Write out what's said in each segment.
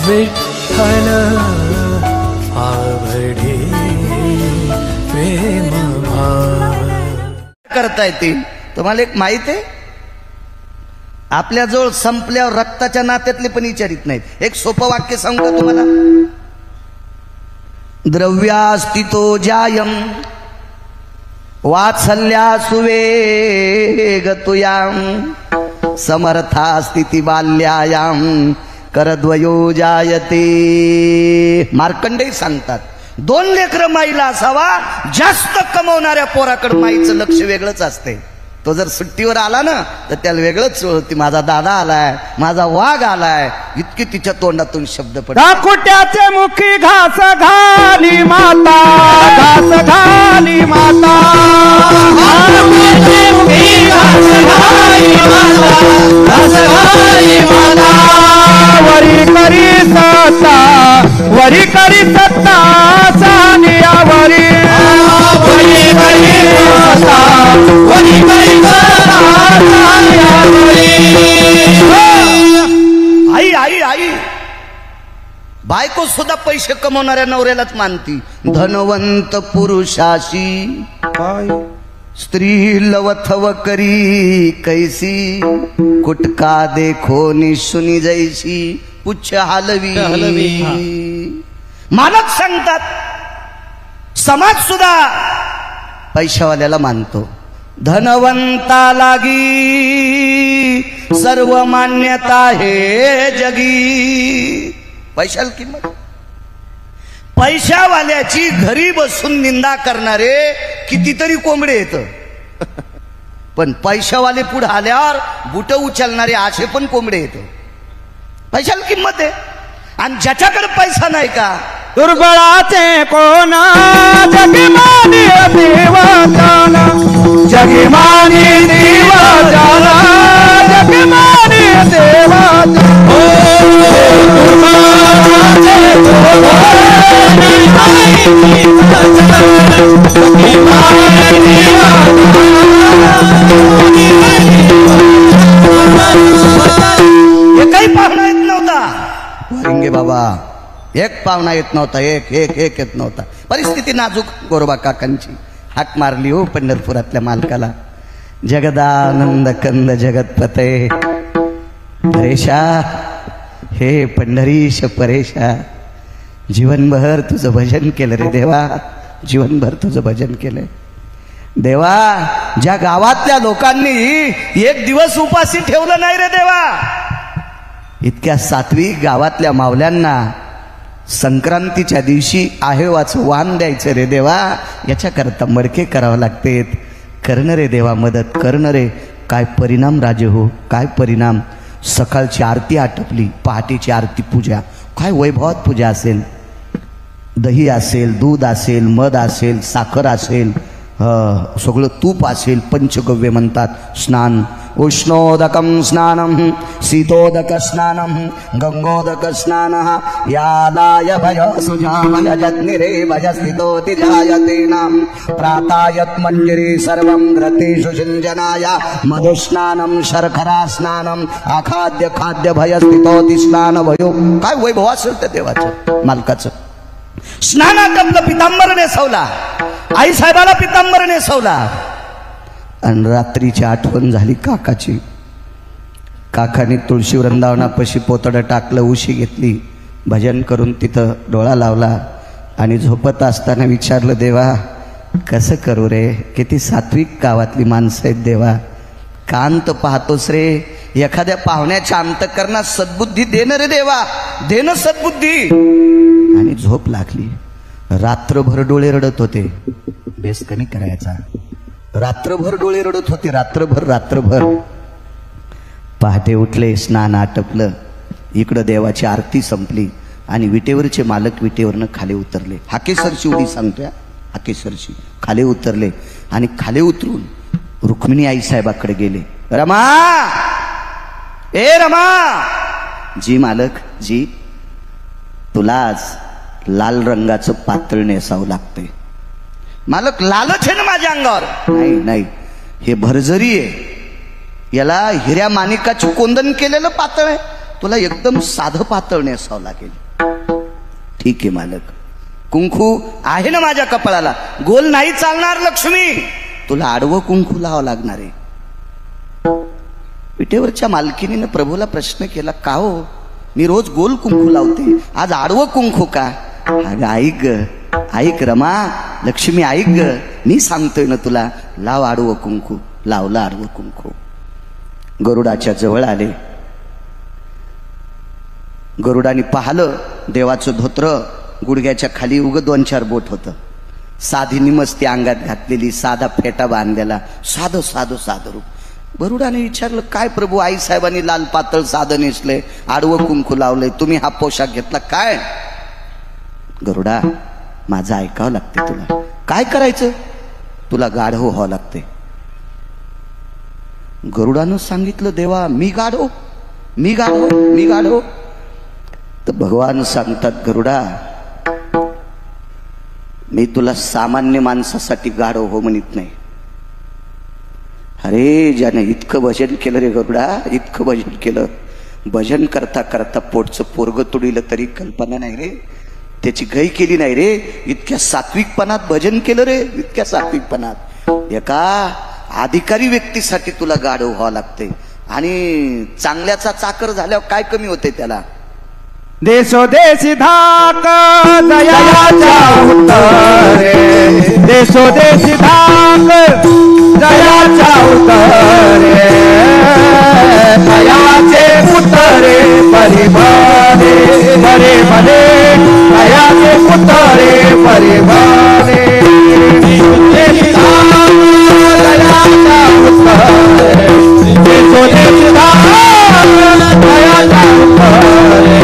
विठ्ठल आवडे प्रेम भाव करता येतील। तुम्हाला एक माहित आहे, आपल्याजवळ संपल्यावर रक्ताच्या नात्यातले पण विचारित नाहीत। एक सोपं वाक्य सांगू का तुम्हाला? द्रव्यास्तितो जायम वात्सल्या सुवेग तुयाम समर्था स्थिती बाल्यायाम करद्वयो जायते। मार्कंडेय सांगतात, 2 लेकरं माईला असावा, जास्त कमवणाऱ्या पोराकडे माईचं लक्ष वेगळंच असते। तो जर सुट्टीवर आला ना तर त्याला वेगळंच होती, माझा दादा आलाय, माझा वाघ आलाय, इतके तिच्या तोंडातून शब्द पडतात। कुट्याचे मुखी घास घाली माता, घास घाली माता, वरी करी सत्ता, वरी करी सत्ता सानियावरी, वरी करी सत्ता, वरी करी सत्ता सानियावरी। आई आई आई बायको सुद्धा पैसे कमवणाऱ्या नवऱ्यालाच मानती। धनवंत पुरुषाशी स्त्री लवथव करी कैसी, कुटका देखो निशुनी जैसी पुच्छ हलवी। मालक सांगतात, समाज सुद्धा पैशावाल्याला मानतो। धनवंता लागी सर्व मान्यता हे जगी। पैशाला किंमत, पैशावाल्याची घरी बसून निंदा करणारे कितीतरी कोंबडे येत, पण पैशावाले पुढे आल्यावर बुट उचलणारे असे पण कोंबडे येत। पैशाला किंमत आहे। आणि ज्याच्याकडे पैसा नाही का, दुर्बळाचे कोणा जगमानी देव जाना, जगमानी देव जाना, जगमानी देव एकही पाहुणा येत नव्हता वरिंगे बाबा, एक पाहुणा येत नव्हता, एक एक एक येत नव्हता। परिस्थिती नाजूक गोरोबा काकांची। हाक मारली हो पंढरपुरातल्या मालकाला, जगदानंद कंद जगतपते परेशा, हे पंढरीश परेशा, जीवनभर तुझं भजन केलं रे देवा, जीवनभर तुझं भजन केलंय देवा। ज्या गावातल्या लोकांनी एक दिवस उपाशी ठेवलं नाही रे देवा, इतक्या सात्विक गावातल्या मावल्यांना संक्रांतीच्या दिवशी आहेवाचं वाण द्यायचं रे देवा, याच्याकरता मडके करावं लागते। करणं रे देवा मदत, करणं रे। काय परिणाम राजे हो, काय परिणाम। सकाळची आरती आटपली, पहाटेची आरती पूजा, काय वैभवात पूजा असेल, दही असेल, दूध असेल, मध असेल, साखर असेल, सगळं तूप असेल, पंचगव्य म्हणतात। स्नान, उष्णोदकं स्नानं, शीतोदक स्नानं, गंगोदक स्नानः, यादाय भय सुजामय जत्निरे भजस्थितोति जायते नाम, प्रातायत मंजरी सर्वं घृतेषु सिञ्चनाय, मधुस्नानं शर्करा स्नानं, अखाद्य खाद्य भयस्थितोति स्नान भयो। काय वैभव असेल त्या देवाचं मालकाचं। स्नानातलं पितांबर नेसवला, आई साहेबाला पितांबर नेसवला, आणि रात्रीची आठवण झाली काकाची। काकाने तुळशी वृंदावनापाशी पोतडं टाकलं, उशी घेतली, भजन करून तिथं डोळा लावला आणि झोपत असताना विचारलं, देवा कसं करू रे, किती सात्विक गावातली माणसं आहेत देवा, कांत पाहतोस रे, एखाद्या पाहुण्याच्या अंतःकरणात सद्बुद्धी देणं रे देवा, देणं सद्बुद्धी। आणि झोप लागली। रात्रभर डोळे रडत होते, बेस कमी करायचा, रात्रभर डोळे रडत होते, रात्रभर रात्रभर। पहाटे उठले, स्नान आटपलं, इकडं देवाची आरती संपली आणि विटेवरचे मालक विटेवरनं खाली उतरले। हाकेसरची उडी सांगतोय, हाकेसरची खाली उतरले आणि खाली उतरून रुक्मिणी आई साहेबाकडे गेले। रमा, ए रमा। जी मालक जी, तुला आज लाल रंगाचं पातळ नेसावं लागतंय। मालक, लालच आहे ना माझ्या अंगावर? नाही नाही, हे भरजरी आहे, याला हिऱ्या माणिकाची कोंदण केलेलं पातळ आहे, तुला एकदम साधं पातळ नेसावं लागेल. ठीक आहे मालक, कुंकू आहे ना माझ्या कपाळाला, गोल नाही चालणार लक्ष्मी, तुला आडवं कुंकू लावावं लागणार आहे. विटेवरच्या मालकीनीनं प्रभूला प्रश्न केला, का हो मी रोज गोल कुंकू लावते, आज आडवं कुंकू का? अगं ऐक ग, ऐक रमा, लक्ष्मी ऐक ग, मी सांगतोय ना तुला, लाव आडवं कुंकू. लावलं आडवं कुंकू. गरुडाच्या जवळ आले. गरुडाने पाहिलं, देवाचं धोत्र गुडघ्याच्या खाली उग 2-4 बोट होतं, साधी निमस्ती अंगात घातलेली, साधा फेटा बांधलेला, साधं साधं साधं रूप. गरुडाने विचारलं, काय प्रभू, आई साहेबांनी लाल पातळ साधं नेसले, आडवं कुंकू लावलंय, तुम्ही हा पोशाख घेतला काय? गरुडा, माझं ऐकावं लागते तुला. काय करायचं? तुला गाढव व्हावं लागते. गरुडानं सांगितलं, देवा मी गाढव, मी गाढव, मी गाढव. तर भगवान सांगतात, गरुडा मी तुला सामान्य माणसासाठी गाढव हो म्हणत नाही. अरे ज्याने इतकं भजन केलं रे गरुडा, इतकं भजन केलं, भजन करता करता पोटचं पोरग तुडिलं तरी कल्पना नाही रे, त्याची गै केली नाही रे. इतक्या सात्विकपणात भजन केलं रे, इतक्या सात्विकपणात. एका अधिकारी व्यक्तीसाठी तुला गाढव व्हावं लागते. आणि चांगल्याचा चाकर झाल्यावर काय कमी होते त्याला? देशोदेशी धाक जयाच्या उत्तरे, देशोदेशी धाक जयाच्या उत्तरे, दयाचे उत्तरे परिभाले, बरे भले दयाचे उत्तरे परिभाले. देशोदेशी धाक जयाच्या उत्तरे, देशोदेशी धाक दयाच्या उत्तरे,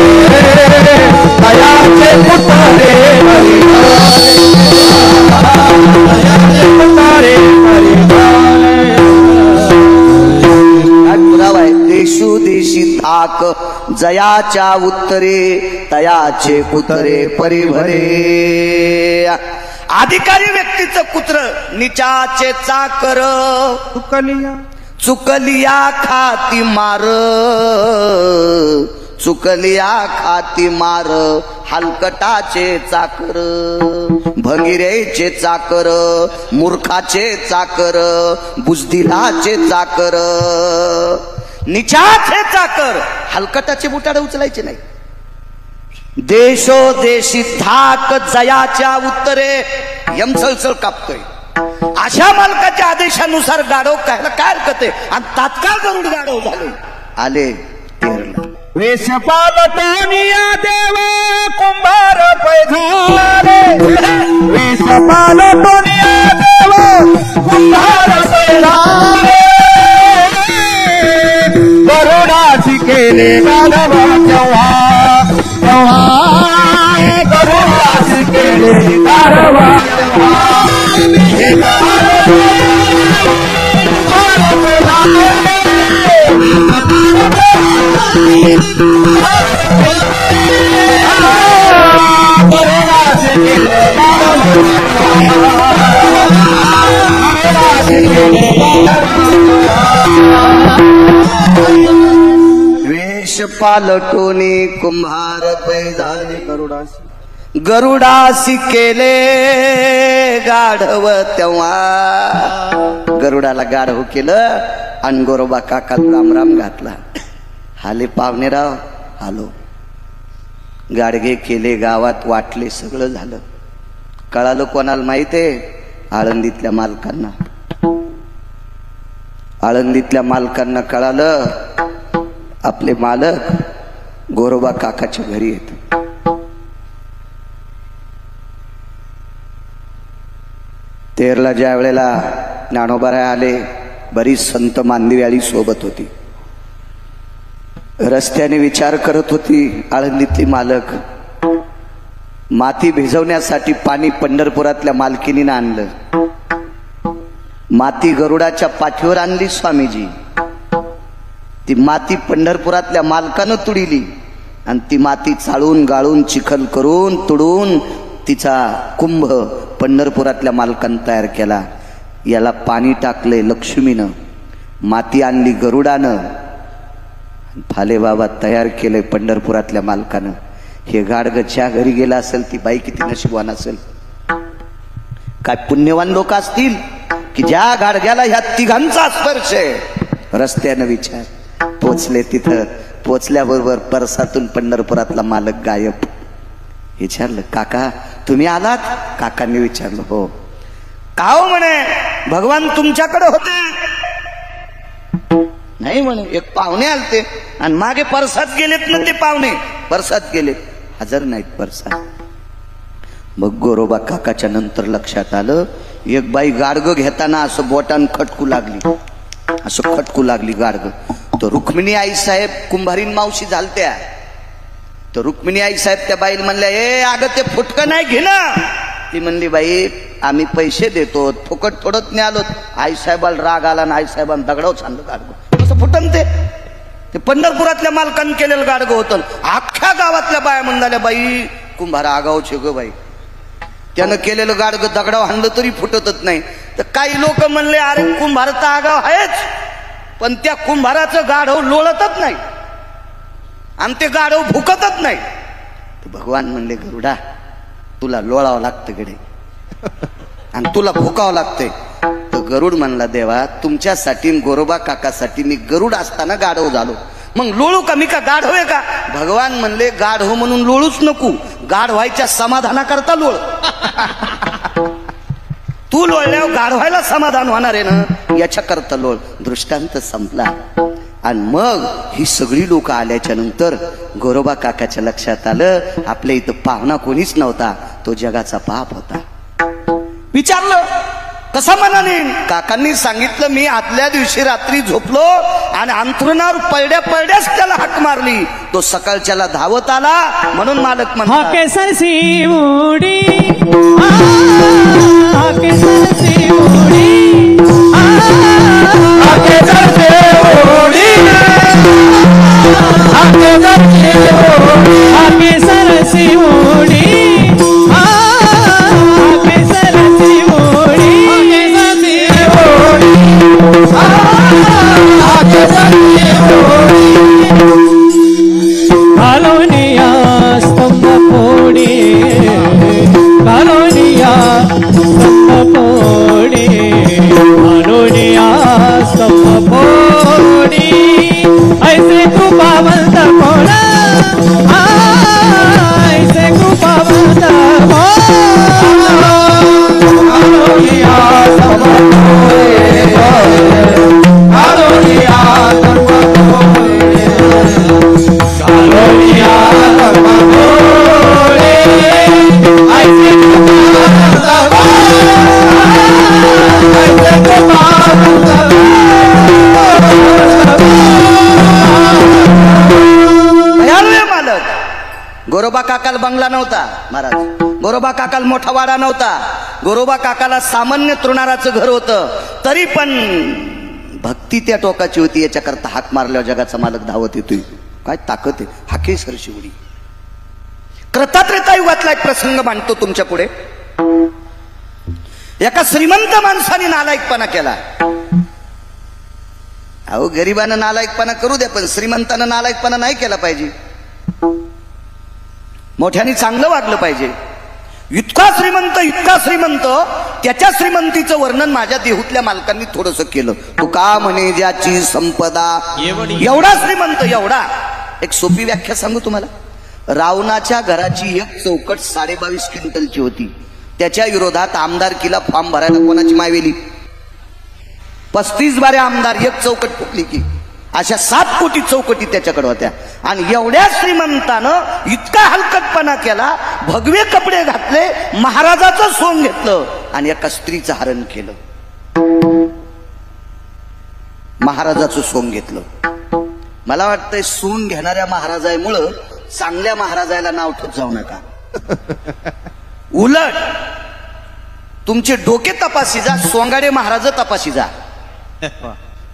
दयाचे पुतळे पुरावा आहे. देशोदेशी धाक जयाच्या उत्तरे, तयाचे कुत्रे परिभरे. अधिकारी व्यक्तीचं कुत्र, निचाचे चाकर, चुकलिया खाती मार, चुकलिया खाती मार. हलकटाचे चाकर, भंगिरेचे चाकर, मूर्खाचे चाकर, बुजदिलाचे चाकर, निचाचे चाकर. हलकटाचे बुटाडे उचलायचे नाही. देशोदेशी धाक जयाच्या उत्तरे. यमसळसळ कापतोय. अशा मालकाच्या आदेशानुसार गाढव काय हरकत आहे? आणि तात्काळ गरुड गाढव झाले. आले तेरला. वेशपाल टोनिया देव कुंभार पैझाले, वेशपाल टोनिया देव कुंभार पैझाले. गरुडाची केले गाढव तेव्हा, तेव्हा गरुडाची केले गाढव तेव्हा. वेश पालटोनी कुंभार पैजाले, गरुडासी, गरुडासी केले गाढव तेव्हा. गरुडाला गाढव केलं आणि गोरोबा काकाला रामराम घातला. हाले पावणेराव, हालो. गाडगे केले, गावात वाटले, सगळं झालं. कळालं कोणाला माहितीये? आळंदीतल्या मालकांना. आळंदीतल्या मालकांना कळालं आपले मालक गोरोबा काकाच्या घरी येत. तेरला ज्या वेळेला ज्ञानोबाराय आले, बरीच संत मांदिव्याळी सोबत होती. रस्त्याने विचार करत होती आळंदीतली मालक. माती भिजवण्यासाठी पाणी पंढरपुरातल्या मालकिनीनं आणलं. माती गरुडाच्या पाठीवर आणली स्वामीजी. ती माती पंढरपुरातल्या मालकानं तुडिली आणि ती माती चाळून गाळून चिखल करून तुडून तिचा कुंभ पंढरपुरातल्या मालकानं तयार केला. याला पाणी टाकले लक्ष्मीनं, माती आणली गरुडानं फाले बाबा तयार केलंय पंढरपुरातल्या मालकानं. हे गाडगच्या घरी गेला असेल ती बाई किती नशीबवान असेल. काय पुण्यवान लोक असतील की ज्या गाडग्याला ह्या तिघांचा स्पर्श आहे. रस्त्यानं विचार. पोचले तिथं. पोचल्याबरोबर परसातून पंढरपुरातला मालक गायब. विचारलं काका तुम्ही आलात? काकांनी विचारलं हो. का हो म्हणे भगवान तुमच्याकडे होते? नाही म्हणे एक पाहुणे आलते आणि मागे परसात गेलेत ना ते पाहुणे. परसात गेलेत हजर नाहीत परसात. मग गोरोबा काकाच्या नंतर लक्षात आलं एक बाई गाडगं घेताना असं बोटान खटकू लागली. असं खटकू लागली गाडगं. तर रुक्मिणी आई साहेब कुंभारीन मावशी झालत्या. तर रुक्मिणी आई साहेब त्या बाईला म्हणल्या ए अगं ते फुटकं नाही घे ना. ती म्हणली बाई आम्ही पैसे देतो फुकट थोडत नाही आलो. आई साहेबाला राग आला ना आई साहेबांना दगडाव छानलं गाडगं. कसं फुटन ते पंढरपुरातल्या मालकानं केलेलं गाडगं होतं. अख्ख्या गावातल्या बाया म्हणाल्या बाई कुंभार आगावचे ग बाई. त्यानं केलेलं गाडगं दगडाव हाणलं तरी फुटतच नाही. तर काही लोक म्हणले अरे कुंभार तर आगाव आहेच पण त्या कुंभाराचं गाढव लोळतच नाही आणि ते गाढव भुकतच नाही. भगवान म्हणले गरुडा तुला लोळावं लागतं गडे आणि तुला भुकावं लागतंय. तर गरुड म्हणला देवा तुमच्यासाठी गोरोबा काकासाठी मी गरुड असताना गाढव झालो मग लोळू का मी का गाढव आहे का? भगवान म्हणले गाढव म्हणून लोळूच नको गाढवायच्या समाधानाकरता लोळ. तू लोळल्यावर गाढवायला समाधान होणार आहे ना याच्याकरता लोळ. दृष्टांत संपला. आणि मग ही सगळी लोक आल्याच्या नंतर गोरोबा काकाच्या लक्षात आलं आपल्या इथं पाहुणा कोणीच नव्हता. तो जगाचा बाप होता. विचारलं कसा मनाने? काकांनी सांगितलं मी आदल्या दिवशी रात्री झोपलो आणि अंथरुणावर पळड्या पळड्याच त्याला हाक मारली. तो सकाळच्याला धावत आला म्हणून मालक म्हणतात गोरोबा काकाला बंगला नव्हता महाराज. गोरोबा काकाला मोठा वाडा नव्हता. गोरोबा काकाला सामान्य तृणाराचं घर होतं. तरी पण भक्ती त्या टोकाची होती. याच्याकरता हाक मारल्यावर जगाचा मालक धावत येतोय. काय ताकद आहे. हाकेश्वर शिवडी. कृतात्रेता युगातला एक प्रसंग मांडतो तुमच्या पुढे. एका श्रीमंत माणसाने नालायकपणा केला. अहो गरिबानं नालायकपणा करू द्या पण श्रीमंतानं नालायकपणा नाही केला पाहिजे. मोठ्याने चांगलं वागलं पाहिजे. इतका श्रीमंत त्याच्या श्रीमंतीचं वर्णन माझ्या देहूतल्या मालकांनी थोडस केलं. तू का म्हणे ज्याची संपदा एवढा श्रीमंत एवढा. एक सोपी व्याख्या सांगू तुम्हाला. रावणाच्या घराची एक चौकट 22.5 क्विंटलची होती. त्याच्या विरोधात आमदारकीला फॉर्म भरायला कोणाची मायवेली 35 बारे आमदार एक चौकट फुकली की अशा 7 कोटी चौकटी त्याच्याकडे होत्या. आणि एवढ्या श्रीमंतानं इतका हलकटपणा केला. भगवे कपडे घातले महाराजाचं सोंग घेतलं आणि एका स्त्रीचं हरण केलं. महाराजाचं सोंग घेतलं. मला वाटतंय सोंग घेणाऱ्या महाराजामुळं चांगल्या महाराजाला नाव ठेवत जाऊ नका. उलट तुमचे डोके तपासी जा. सोंगाडे महाराज तपासी जा.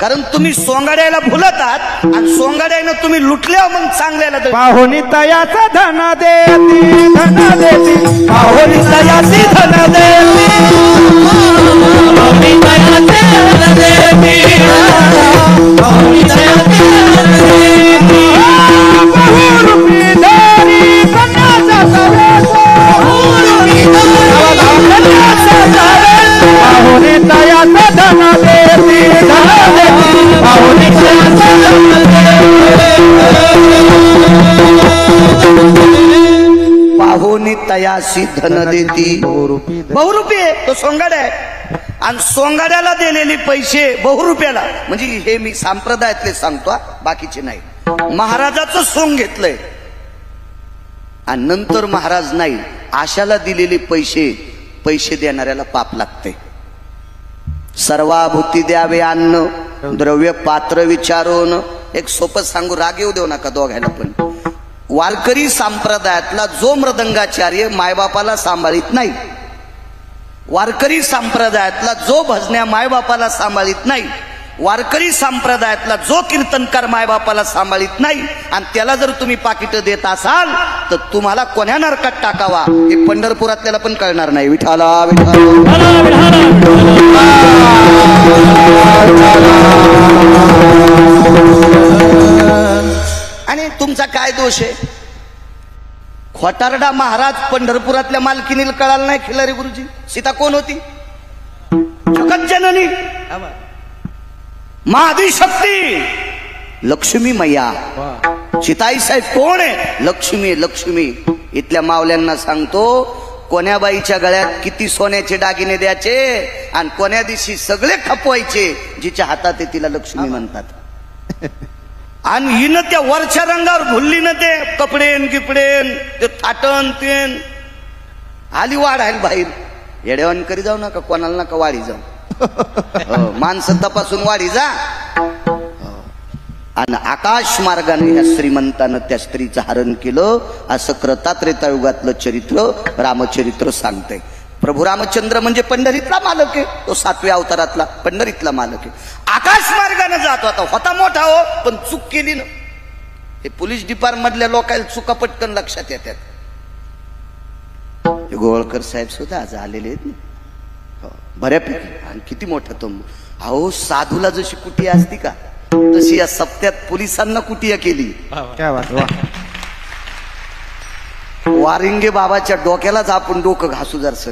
कारण तुम्ही सोंगाड्याला भुलतात आणि सोंगाड्यानं तुम्ही लुटल्या मग चांगल्याला पाहुणी तयाचा धन देती पाहुणी तयाची धन देती पाहुणी तयाचे धन देती पाहुणी तयाचे धन देती माऊली तयासी धन देती बहुरूपी आहे तो सोंगाड्या आहे आणि सोंगाड्याला दिलेले पैसे बहुरूप्याला म्हणजे हे मी संप्रदायातले सांगतो बाकीचे नाही. महाराजाचं सोंग घेतलंय आणि नंतर महाराज नाही आशाला दिलेले पैसे देणाऱ्याला पाप लागते. सर्वाभूती द्यावे अन्न द्रव्य पात्र विचारून एक सोपं सांगू राग येऊ देऊ नका दोघायला पण. वारकरी संप्रदायातला जो मृदंगाचार्य मायबापाला सांभाळीत नाही वारकरी संप्रदायातला जो भजन्या मायबापाला सांभाळीत नाही वारकरी संप्रदायातला जो कीर्तनकार मायबापाला सांभाळीत नाही आणि त्याला जर तुम्ही पाकिट देत असाल तर तुम्हाला कोण्या नरकात टाकावा हे पंढरपुरातल्याला पण कळणार नाही. विठाला आणि तुमचा काय दोष आहे. खोटारडा महाराज पंढरपुरातल्या मालकीनीला कळालं नाही खिलारी गुरुजी सीता कोण होती जगत जननी महादिशक्ती लक्ष्मी मैया. सीताई साहेब कोण आहे लक्ष्मी. इथल्या मावल्यांना सांगतो कोण्या बाईच्या गळ्यात किती सोन्याचे दागिने द्यायचे आणि कोण्या दिवशी सगळे खपवायचे जिच्या हातात आहे तिला लक्ष्मी म्हणतात. आणि हिनं त्या वरच्या रंगावर भुलली ना ते कपडेन गिपडेन ते थाटण तेन आली वाढायला बाहेर. येड्यावानी करी जाऊ नका कोणाला नका वाढी जाऊ माणसं तपासून वाढी जा. आणि आकाश मार्गाने या श्रीमंतानं त्या स्त्रीचं हरण केलं असं कृतात्रेतायुगातलं चरित्र रामचरित्र सांगतंय. प्रभू रामचंद्र म्हणजे पंढरीतला मालक आहे तो 7व्या अवतारातला पंढरीतला मालक आहे. आकाश मार्गाने जात होता मोठा हो पण चूक केली ना. हे पोलीस डिपार्टमेंटमधल्या लोकांना चुका पटकन लक्षात येतात. गोवळकर साहेब सुद्धा आज आलेले आहेत ना बऱ्यापैकी. आणि किती मोठा तो अहो साधूला जशी कुटिया असती का तशी या सप्त्यात पोलिसांना कुटिया केली. वारिंगे बाबाच्या डोक्यालाच आपण डोकं घासू जरस.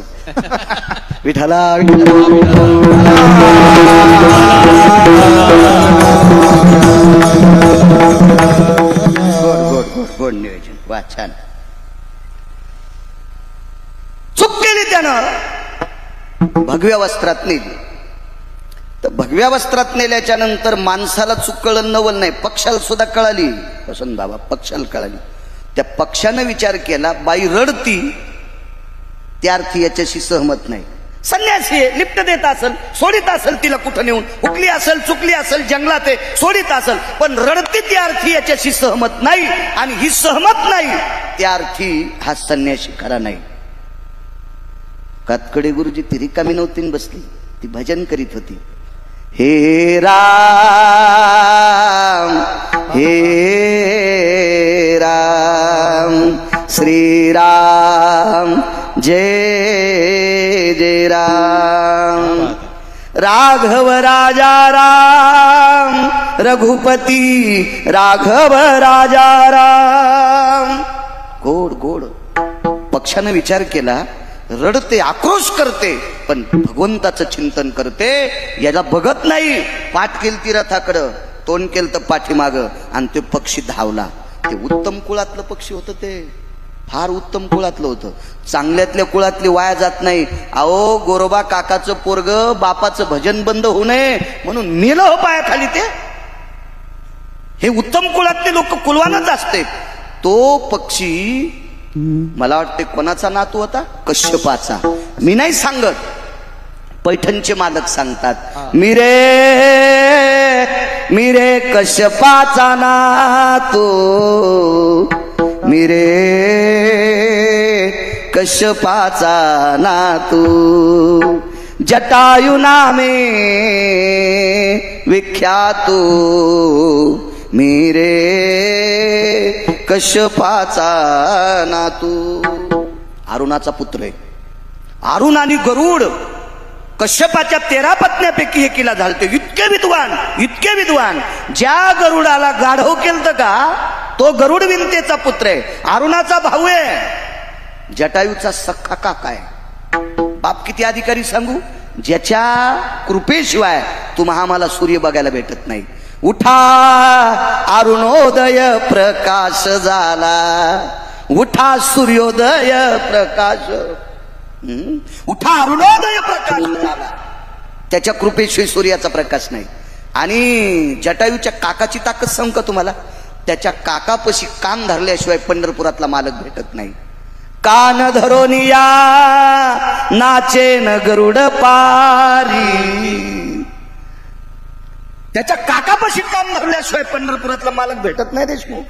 विठाला गोड नियोजन वा छान. चूक केली त्यानं भगव्या वस्त्रात नेली तर भगव्या वस्त्रात नेल्याच्या नंतर माणसाला चूक कळलं नवल नाही पक्षाला सुद्धा कळाली. वसंत बाबा पक्षाला कळाली. त्या पक्षानं विचार केला बाई रडती त्या अर्थी याच्याशी सहमत नाही. संन्यासी लिफ्ट देत असेल सोडित असेल तिला कुठं नेऊन हुकली असेल चुकली असेल जंगलात आहे सोडित असेल पण रडती त्या अर्थी याच्याशी सहमत नाही आणि ही सहमत नाही त्या अर्थी हा संन्यासी खरा नाही. कातकडे गुरुजी ती रिकामी नव्हती बसली ती भजन करीत होती. हे राम श्रीराम जय जय राम राघव राजा राम रघुपती राघव राजा राम. गोड गोड. पक्षानं विचार केला रडते आक्रोश करते पण भगवंताचं चिंतन करते याला बघत नाही. पाठ केली ती रथाकडं तोंड केलं तर पाठीमाग आणि ते पक्षी धावला. ते उत्तम कुळातलं पक्षी होतं ते फार उत्तम कुळातलं होतं. चांगल्यातल्या कुळातली वाया जात नाही. अहो गोरोबा काकाचं पोरग बापाचं भजन बंद होऊ नये म्हणून नेलं हो पायाखाली ते. हे उत्तम कुळातले लोक कुलवानच असते. तो पक्षी मला वाटते कोणाचा नातू होता कश्यपाचा. मी नाही सांगत पैठणचे मालक सांगतात मिरे कश्यपाचा नातू मिरे कश्यपाचा नातू जटायु नामे विख्यातू मिरे कश्यपाचा नातू. अरुणाचा पुत्र आहे. अरुण आणि गरुड कश्यपाच्या 13 पत्न्यापैकी एकीला झालते. इतके विद्वान ज्या गरुडाला गाढव केलं का तो गरुड विंतेचा पुत्र आहे. अरुणाचा भाऊ आहे. जटायूचा सख्खा काका आहे. बाप किती अधिकारी सांगू ज्याच्या कृपेशिवाय तुम्हा आम्हाला सूर्य बघायला भेटत नाही. उठा अरुणोदय प्रकाश झाला उठा सूर्योदय प्रकाश, उठा अरुणोदय प्रकाश झाला. त्याच्या कृपेशिवाय सूर्याचा प्रकाश नाही. आणि जटायूच्या काकाची ताकद सांगू का तुम्हाला? त्याच्या काकापशी कान धरल्याशिवाय पंढरपुरातला मालक भेटत नाही. कान धरोनिया नाचे न गरुड पारी. त्याच्या काकापशी कान धरल्याशिवाय पंढरपुरातला मालक भेटत नाही देशमुख.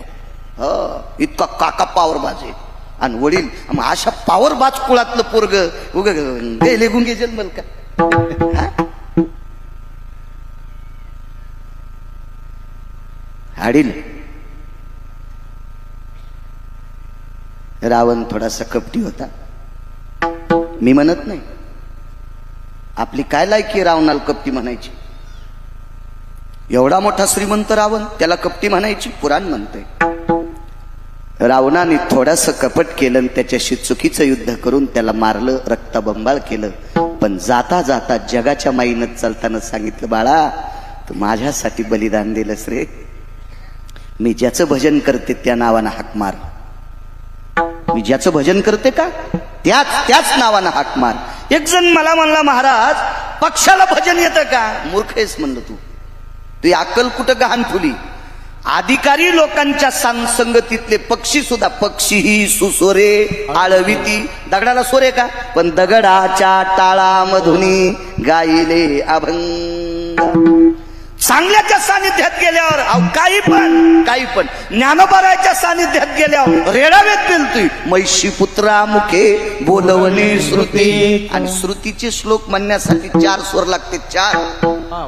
इतका काका पावरबाज आहे. आणि वडील मग अशा पावरबाज कुळातलं पोरग उग गेले गुंगे जन्मल का? हाडील रावण थोडासा कपटी होता. मी म्हणत नाही, आपली काय लायकी रावणाला कपटी म्हणायची? एवढा मोठा श्रीमंत रावण, त्याला कपटी म्हणायची? पुराण म्हणतंय रावणाने थोडंसं कपट केलं आणि त्याच्याशी चुकीचं युद्ध करून त्याला मारलं, रक्तबंबाळ केलं. पण जाता जाता जगाच्या माईनं चालताना सांगितलं, बाळा तू माझ्यासाठी बलिदान दिलंस रे. मी ज्याचं भजन करते त्या नावानं हाक मार. मी ज्याचं भजन करते का त्याच नावानं हाक मार. एक जण मला म्हणला, महाराज पक्षाला भजन येतं का? मूर्ख आहेस म्हणलं तू. तू अक्कल कुठं गहाण ठुली? अधिकारी लोकांच्या संगतीतले पक्षी सुद्धा, पक्षी सुसोरे आळविती. दगडाला सोरे का? पण दगडाच्या टाळामधुनी गायले अभंग. चांगल्याच्या सानिध्यात गेल्यावर काही पण ज्ञानोबाराच्या सानिध्यात गेल्यावर रेडावेत पेलतोय. मैशी पुत्रा मुखे बोलवणे श्रुती. आणि श्रुतीचे श्लोक म्हणण्यासाठी 4 स्वर लागते. 4.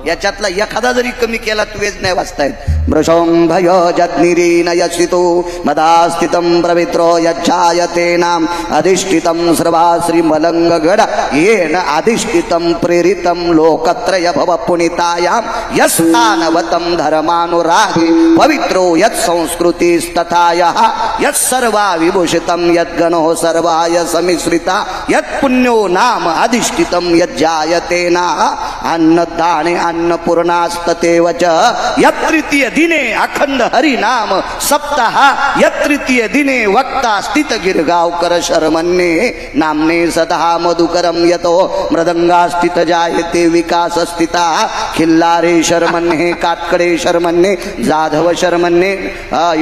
याच्यातला एखादा जरी कमी केला तू वेज नाही वाचतायत. भ्रशोंभय जज्ञिरीन यशितो मदास्थितं प्रवित्रो यच्छायते नाम अधिष्ठितं सर्वाश्री मलंग गड येन अधिष्ठितं प्रेरितं लोकत्रय भव पुनितायां यस्तानवतं धर्मानुरागे पवित्रो यत् संस्कृतिस्तथायः यत् सर्वा विभूषितं यद्गणो सर्वाय समिश्रिता यत् पुण्यो नाम अधिष्ठितं यज्जायते ना अन्नदाने अन्नपूर्णास्ततेव च यत् तृतीय दिने अखंड हरि नाम सप्ताह यत् तृतीय दिने वक्ता स्थित गिरगावकर शर्मन्ये नामने सदा मधुकरम यतो मृदंगा स्थित जायते विकास स्थिता खिल्लारे शर्मन्ये कातकडे शर्मन्ये जाधव शर्मन्ये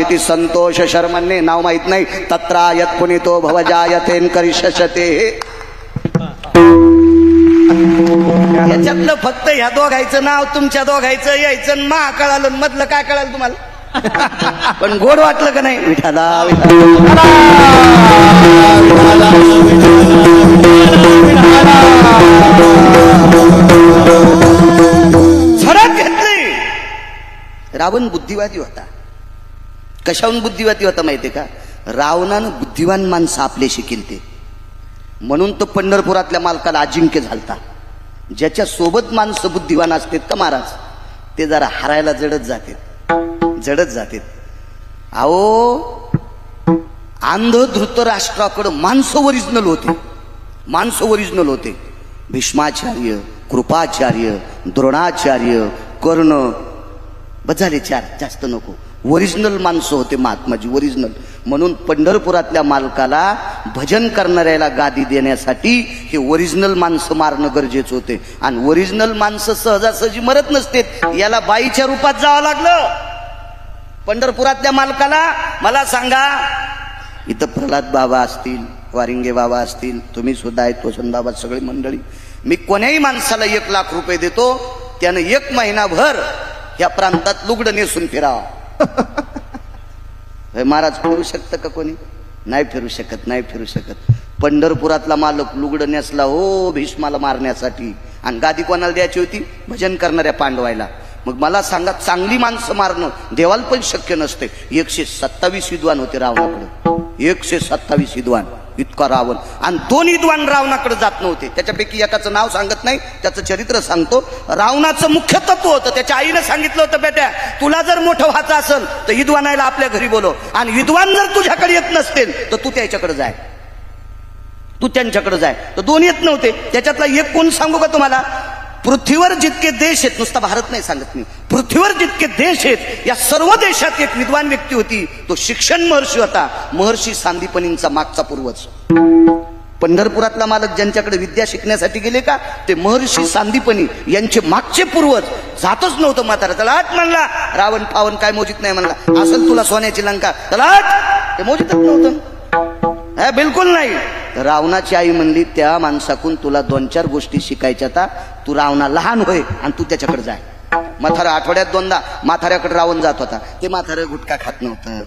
इति संतोष शर्मन्ये. नाव माहित नाही. तत्रा यत् पुनितो भव जायतेन करिष्यते. याच्यातलं फक्त ह्या दोघायचं नाव तुमच्या दोघायचं यायचं मा कळालं. मधलं काय कळालं तुम्हाला? पण गोड वाटलं का नाही? विठाला झडप घेतली. रावण बुद्धिवादी होता. कशाहून बुद्धिवादी होता माहितीये का? रावणानं बुद्धिवान माणसं आपल्याशी केलते म्हणून तो पंढरपुरातल्या मालकाला अजिंक्य झालता. ज्याच्या सोबत माणसं बुद्धिवान असतात का महाराज, ते जरा हरायला जडत जातात. अहो अंध धृतराष्ट्राकडं माणसं ओरिजिनल होते. भीष्माचार्य, कृपाचार्य, द्रोणाचार्य, कर्ण, बस झाले 4, जास्त नको. ओरिजिनल माणसं होते महात्माजी, ओरिजिनल. म्हणून पंढरपुरातल्या मालकाला भजन करणाऱ्याला गादी देण्यासाठी हे ओरिजिनल माणसं मारणं गरजेचं होते. आणि ओरिजिनल माणसं सहजासहजी मरत नसते. याला बाईच्या रूपात जावं लागलं पंढरपुरातल्या मालकाला. मला सांगा, इथं प्रल्हाद बाबा असतील, वारिंगे बाबा असतील, तुम्ही सुद्धा आहेत, वसंत बाबा, सगळी मंडळी. मी कोण्याही माणसाला 1 लाख रुपये देतो, त्यानं 1 महिनाभर या प्रांतात लुगडं नेसून फिरावं. महाराज फिरू शकतं का कोणी? नाही फिरू शकत. पंढरपुरातला मालक लुगडं नेसला हो भीष्माला मारण्यासाठी. आणि गादी कोणाला द्यायची होती? भजन करणाऱ्या पांडवायला. मग मला सांगा, चांगली माणसं मारणं देवाला पण शक्य नसते. 127 विद्वान होते रावणाकडे. 127 विद्वान. इतका रावण. आणि 2 विद्वान रावणाकडे जात नव्हते. त्याच्यापैकी एकाचं नाव सांगत नाही, त्याचं चरित्र सांगतो. रावणाचं मुख्य तत्व होतं. त्याच्या आईनं सांगितलं होतं, बेट्या तुला जर मोठं व्हायचं असेल तर विद्वानाला आपल्या घरी बोलव. आणि विद्वान जर तुझ्याकडे येत नसतील तर तू त्याच्याकडे जाय, तू त्यांच्याकडे जाय. तर 2 येत नव्हते. त्याच्यातला एक कोण सांगू का तुम्हाला? पृथ्वीवर जितके देश आहेत, नुसता भारत नाही सांगत मी, पृथ्वीवर जितके देश आहेत या सर्व देशात एक विद्वान व्यक्ती होती, तो शिक्षण महर्षी होता, महर्षी सांदीपनींचा मागचा पूर्वज. पंढरपुरातला मालक ज्यांच्याकडे विद्या शिकण्यासाठी गेले का, ते महर्षी सांदीपनी यांचे मागचे पूर्वज. जातच नव्हतं म्हातारा, त्याला आठ म्हणला, रावण पावन काय मोजित नाही म्हणला, असेल तुला सोन्याची लंका, त्याला आठ, ते मोजितच नव्हतं, बिलकुल नाही. रावणाची आई म्हणली, त्या माणसाकून तुला 2-4 गोष्टी शिकायच्या, आता तू रावणा लहान होय आणि तू त्याच्याकडे जाय. म्हातारा आठवड्यात 2दा म्हाताऱ्याकडे रावण जात होता. ते म्हातारं गुटखा खात नव्हतं,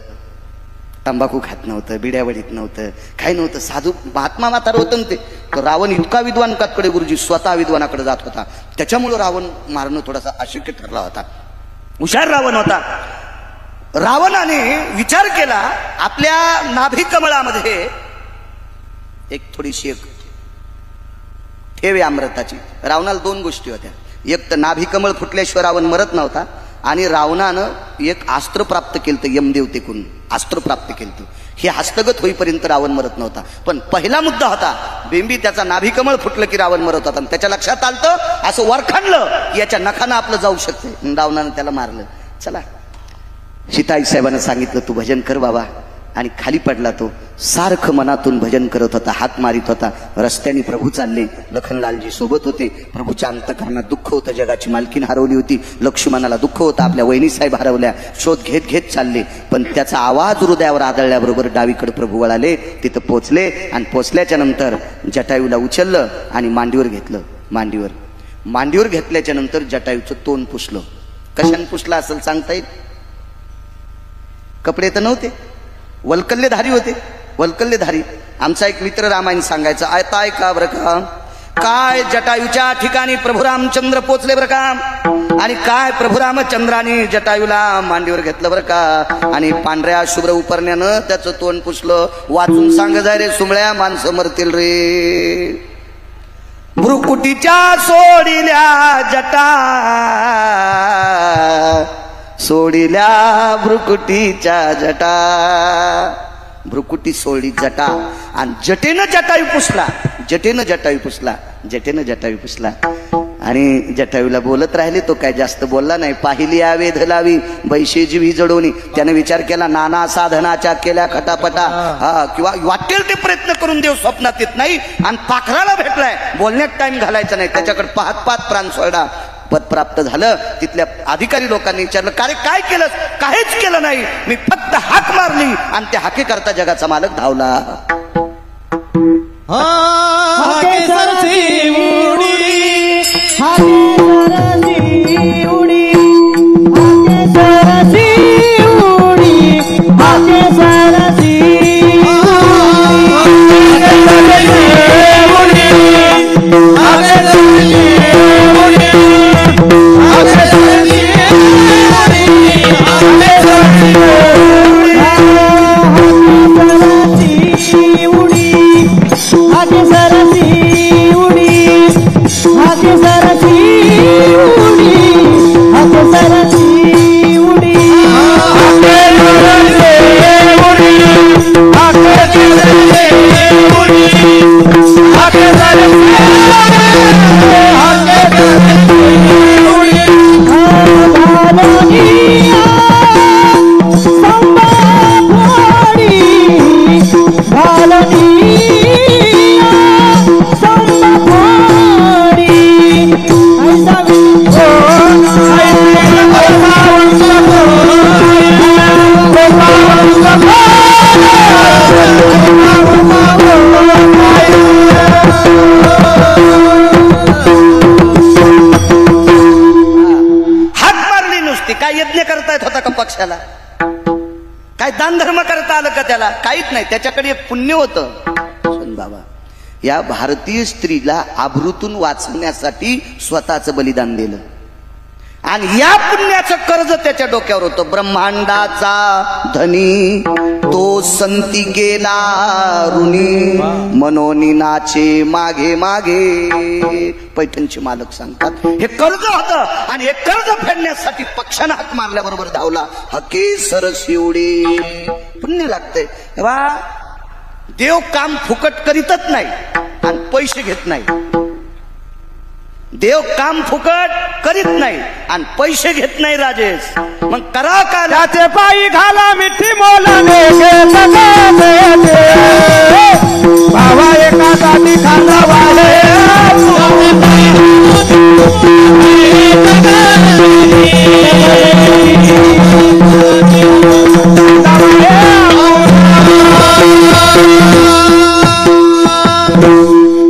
तंबाखू खात नव्हतं, बिड्यावडीत नव्हतं, काही नव्हतं, साधू महात्मा म्हातारं होतं ते. तर रावण इतका विद्वानकाकडे गुरुजी स्वतः विद्वानाकडे जात होता, त्याच्यामुळं रावण मारणं थोडासा अशक्य ठरला होता. हुशार रावण होता. रावणाने विचार केला, आपल्या नाभी कमळामध्ये एक थोडीशी एक ठेवे अमृताची. रावणाला 2 गोष्टी होत्या, एक तर नाभी कमळ फुटल्याशिवाय रावण मरत नव्हता, आणि रावणानं एक अस्त्र प्राप्त केलं, यमदेवतेकडून अस्त्र प्राप्त केलं. हे हस्तगत होईपर्यंत रावण मरत नव्हता. पण पहिला मुद्दा होता, बेंबी त्याचा नाभी कमळ फुटलं की रावण मरत होता. त्याच्या लक्षात आलं, असं वरखाणलं, याच्या नखानं आपलं जाऊ शकते. रावणानं त्याला मारलं. चला, सीताई साहेबांना सांगितलं, तू भजन कर बाबा. आणि खाली पडला तो. सारखं मनातून भजन करत होता, हात मारित होता. रस्त्याने प्रभू चालले, लखनलालजी सोबत होते. प्रभूच्या अंतकरणात दुःख होतं, जगाची मालकीन हरवली होती. लक्ष्मणाला दुःख होतं, आपल्या वहिनी साहेब हरवल्या. शोध घेत घेत चालले, पण त्याचा आवाज हृदयावर आदळल्याबरोबर डावीकडे प्रभू वळाले. तिथं पोचले, आणि पोचल्याच्या नंतर जटायूला उचललं आणि मांडीवर घेतलं. मांडीवर घेतल्याच्या नंतर जटायूचं तोंड पुसलं. कशाने पुसलं असेल सांगता येईल? कपडे तर नव्हते, वल्कल्यधारी होते, वल्कल्यधारी. आमचा एक मित्र रामायण सांगायचा, आयताय का बरं का, काय जटायूच्या ठिकाणी प्रभू रामचंद्र पोचले बरं का, आणि काय प्रभू रामचंद्राने जटायूला मांडीवर घेतलं बरं का, आणि पांढऱ्या शुभ्र उपरण्यानं त्याचं तोंड पुसलं. वाचून सांग जाय रे सुमळ्या, माणसं मरतील रे. भ्रुकुटीच्या सोडिल्या जटा, सोडिल्या भ्रुकुटीच्या जटा. भ्रुकुटी सोडली जटा, आणि जटेनं जटायू पुसला, जटेनं जटायू पुसला, जटेनं जटायू पुसला. आणि जटायूला बोलत राहिले, तो काय जास्त बोलला नाही. पाहिली आवेध लावी बैशेजीवी जडवणी. त्याने विचार केला, नाना साधनाच्या केल्या खटापटा. किंवा वाटेल ते प्रयत्न करून देव स्वप्नात येत नाही. आणि पाखराला भेटलाय, बोलण्यात टाइम घालायचा नाही. त्याच्याकडे पाहत पाहत प्राण सोडा. पद प्राप्त झालं. तिथल्या अधिकारी लोकांनी विचारलं, काय काय केलं? काहीच केलं नाही, मी फक्त हाक मारली, आणि त्या हाके करता जगाचा मालक धावला. पक्षाला काय दान धर्म करता आलं का त्याला? काहीच नाही. त्याच्याकडे एक पुण्य होतं. बाबा, या भारतीय स्त्रीला आबरूतून वाचवण्यासाठी स्वतःचं बलिदान दिलं, आणि या पुण्याचं कर्ज त्याच्या डोक्यावर होतं. ब्रह्मांडाचा धनी तो संती गेला ऋणी, मनोनी नाचे मागे मागे. पैठणचे मालक सांगतात, हे कर्ज होतं, आणि हे कर्ज फेडण्यासाठी पक्षानं हात मारल्याबरोबर धावला. हके सरशिवडी. पुण्य लागतंय. तेव्हा देव काम फुकट करीतच नाही आणि पैसे घेत नाही. देव काम फुकट करीत नाही आणि पैसे घेत नाही राजेश. मग करा का? त्याचे पायी घाला मिठी मोलाने भावा एका साठी खांदा वाले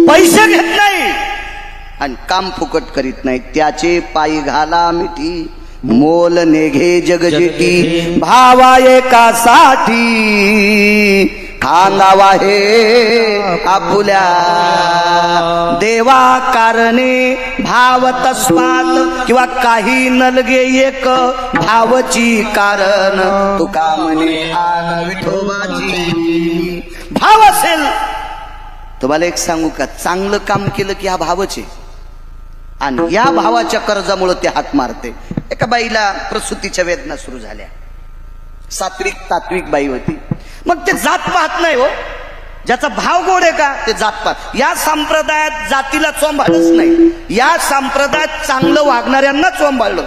पैसे घेत नाही आणि काम फुकट करीत नाही. त्याचे पायी घाला मिठी मोल नेघे जगजिती भावा एकासाठी खांदावा हे आपुल्या देवा कारणे भाव तस्मात किंवा काही नलगे एक भावची कारण तुका म्हणे आन विठोबाची. भाव असेल तुम्हाला एक सांगू का, चांगलं काम केलं की हा भावच आहे आणि या भावाच्या कर्जामुळे ते हाक मारते. एका बाईला प्रसूतीच्या वेदना सुरू झाल्या, सात्विक तात्विक बाई होती. मग ते जात पाहत नाही हो, ज्याचा भाव गोड आहे का ते जात पाहत. या संप्रदायात जातीला चोंबाळच नाही, या संप्रदायात चांगलं वागणाऱ्यांना चोंबाळलं.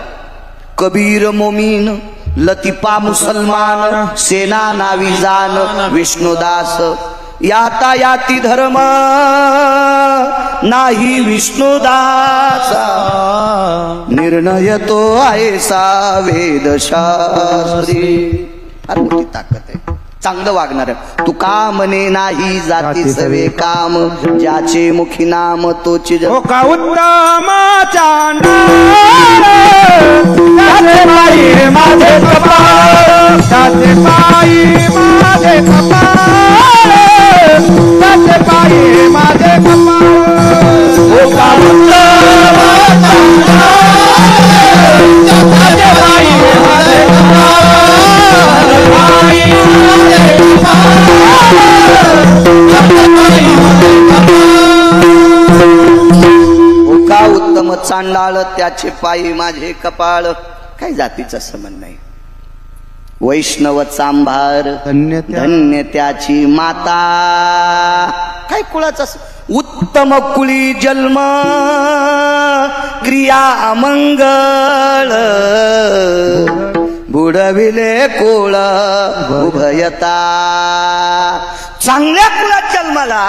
कबीर मोमीन लतिफा मुसलमान सेना नावी जान विष्णुदास याता याती धर्म नाही विष्णुदास निर्णय तो ऐसा वेदशास्त्री. फार मोठी ताकद आहे चांगलं वागणार. तुका म्हणे नाही जाती सवे काम ज्याचे मुखी नाम तोची हो का उत्तम पायी माझे कपाळ त्याचे पायी माझे कपाळ त्याचे पायी माझे कपाळ. हो का उत्तम त्याचे पायी माझे का उत्तम चांडाळ त्याचे पायी माझे कपाळ. काही जातीचा संबंध नाही. वैष्णव चांभार धन्य त्याची माता. काय कुळाचा उत्तम कुळी जन्म क्रिया मंगळ बुडविले कुळ उभयता. चांगल्या कुळात जन्माला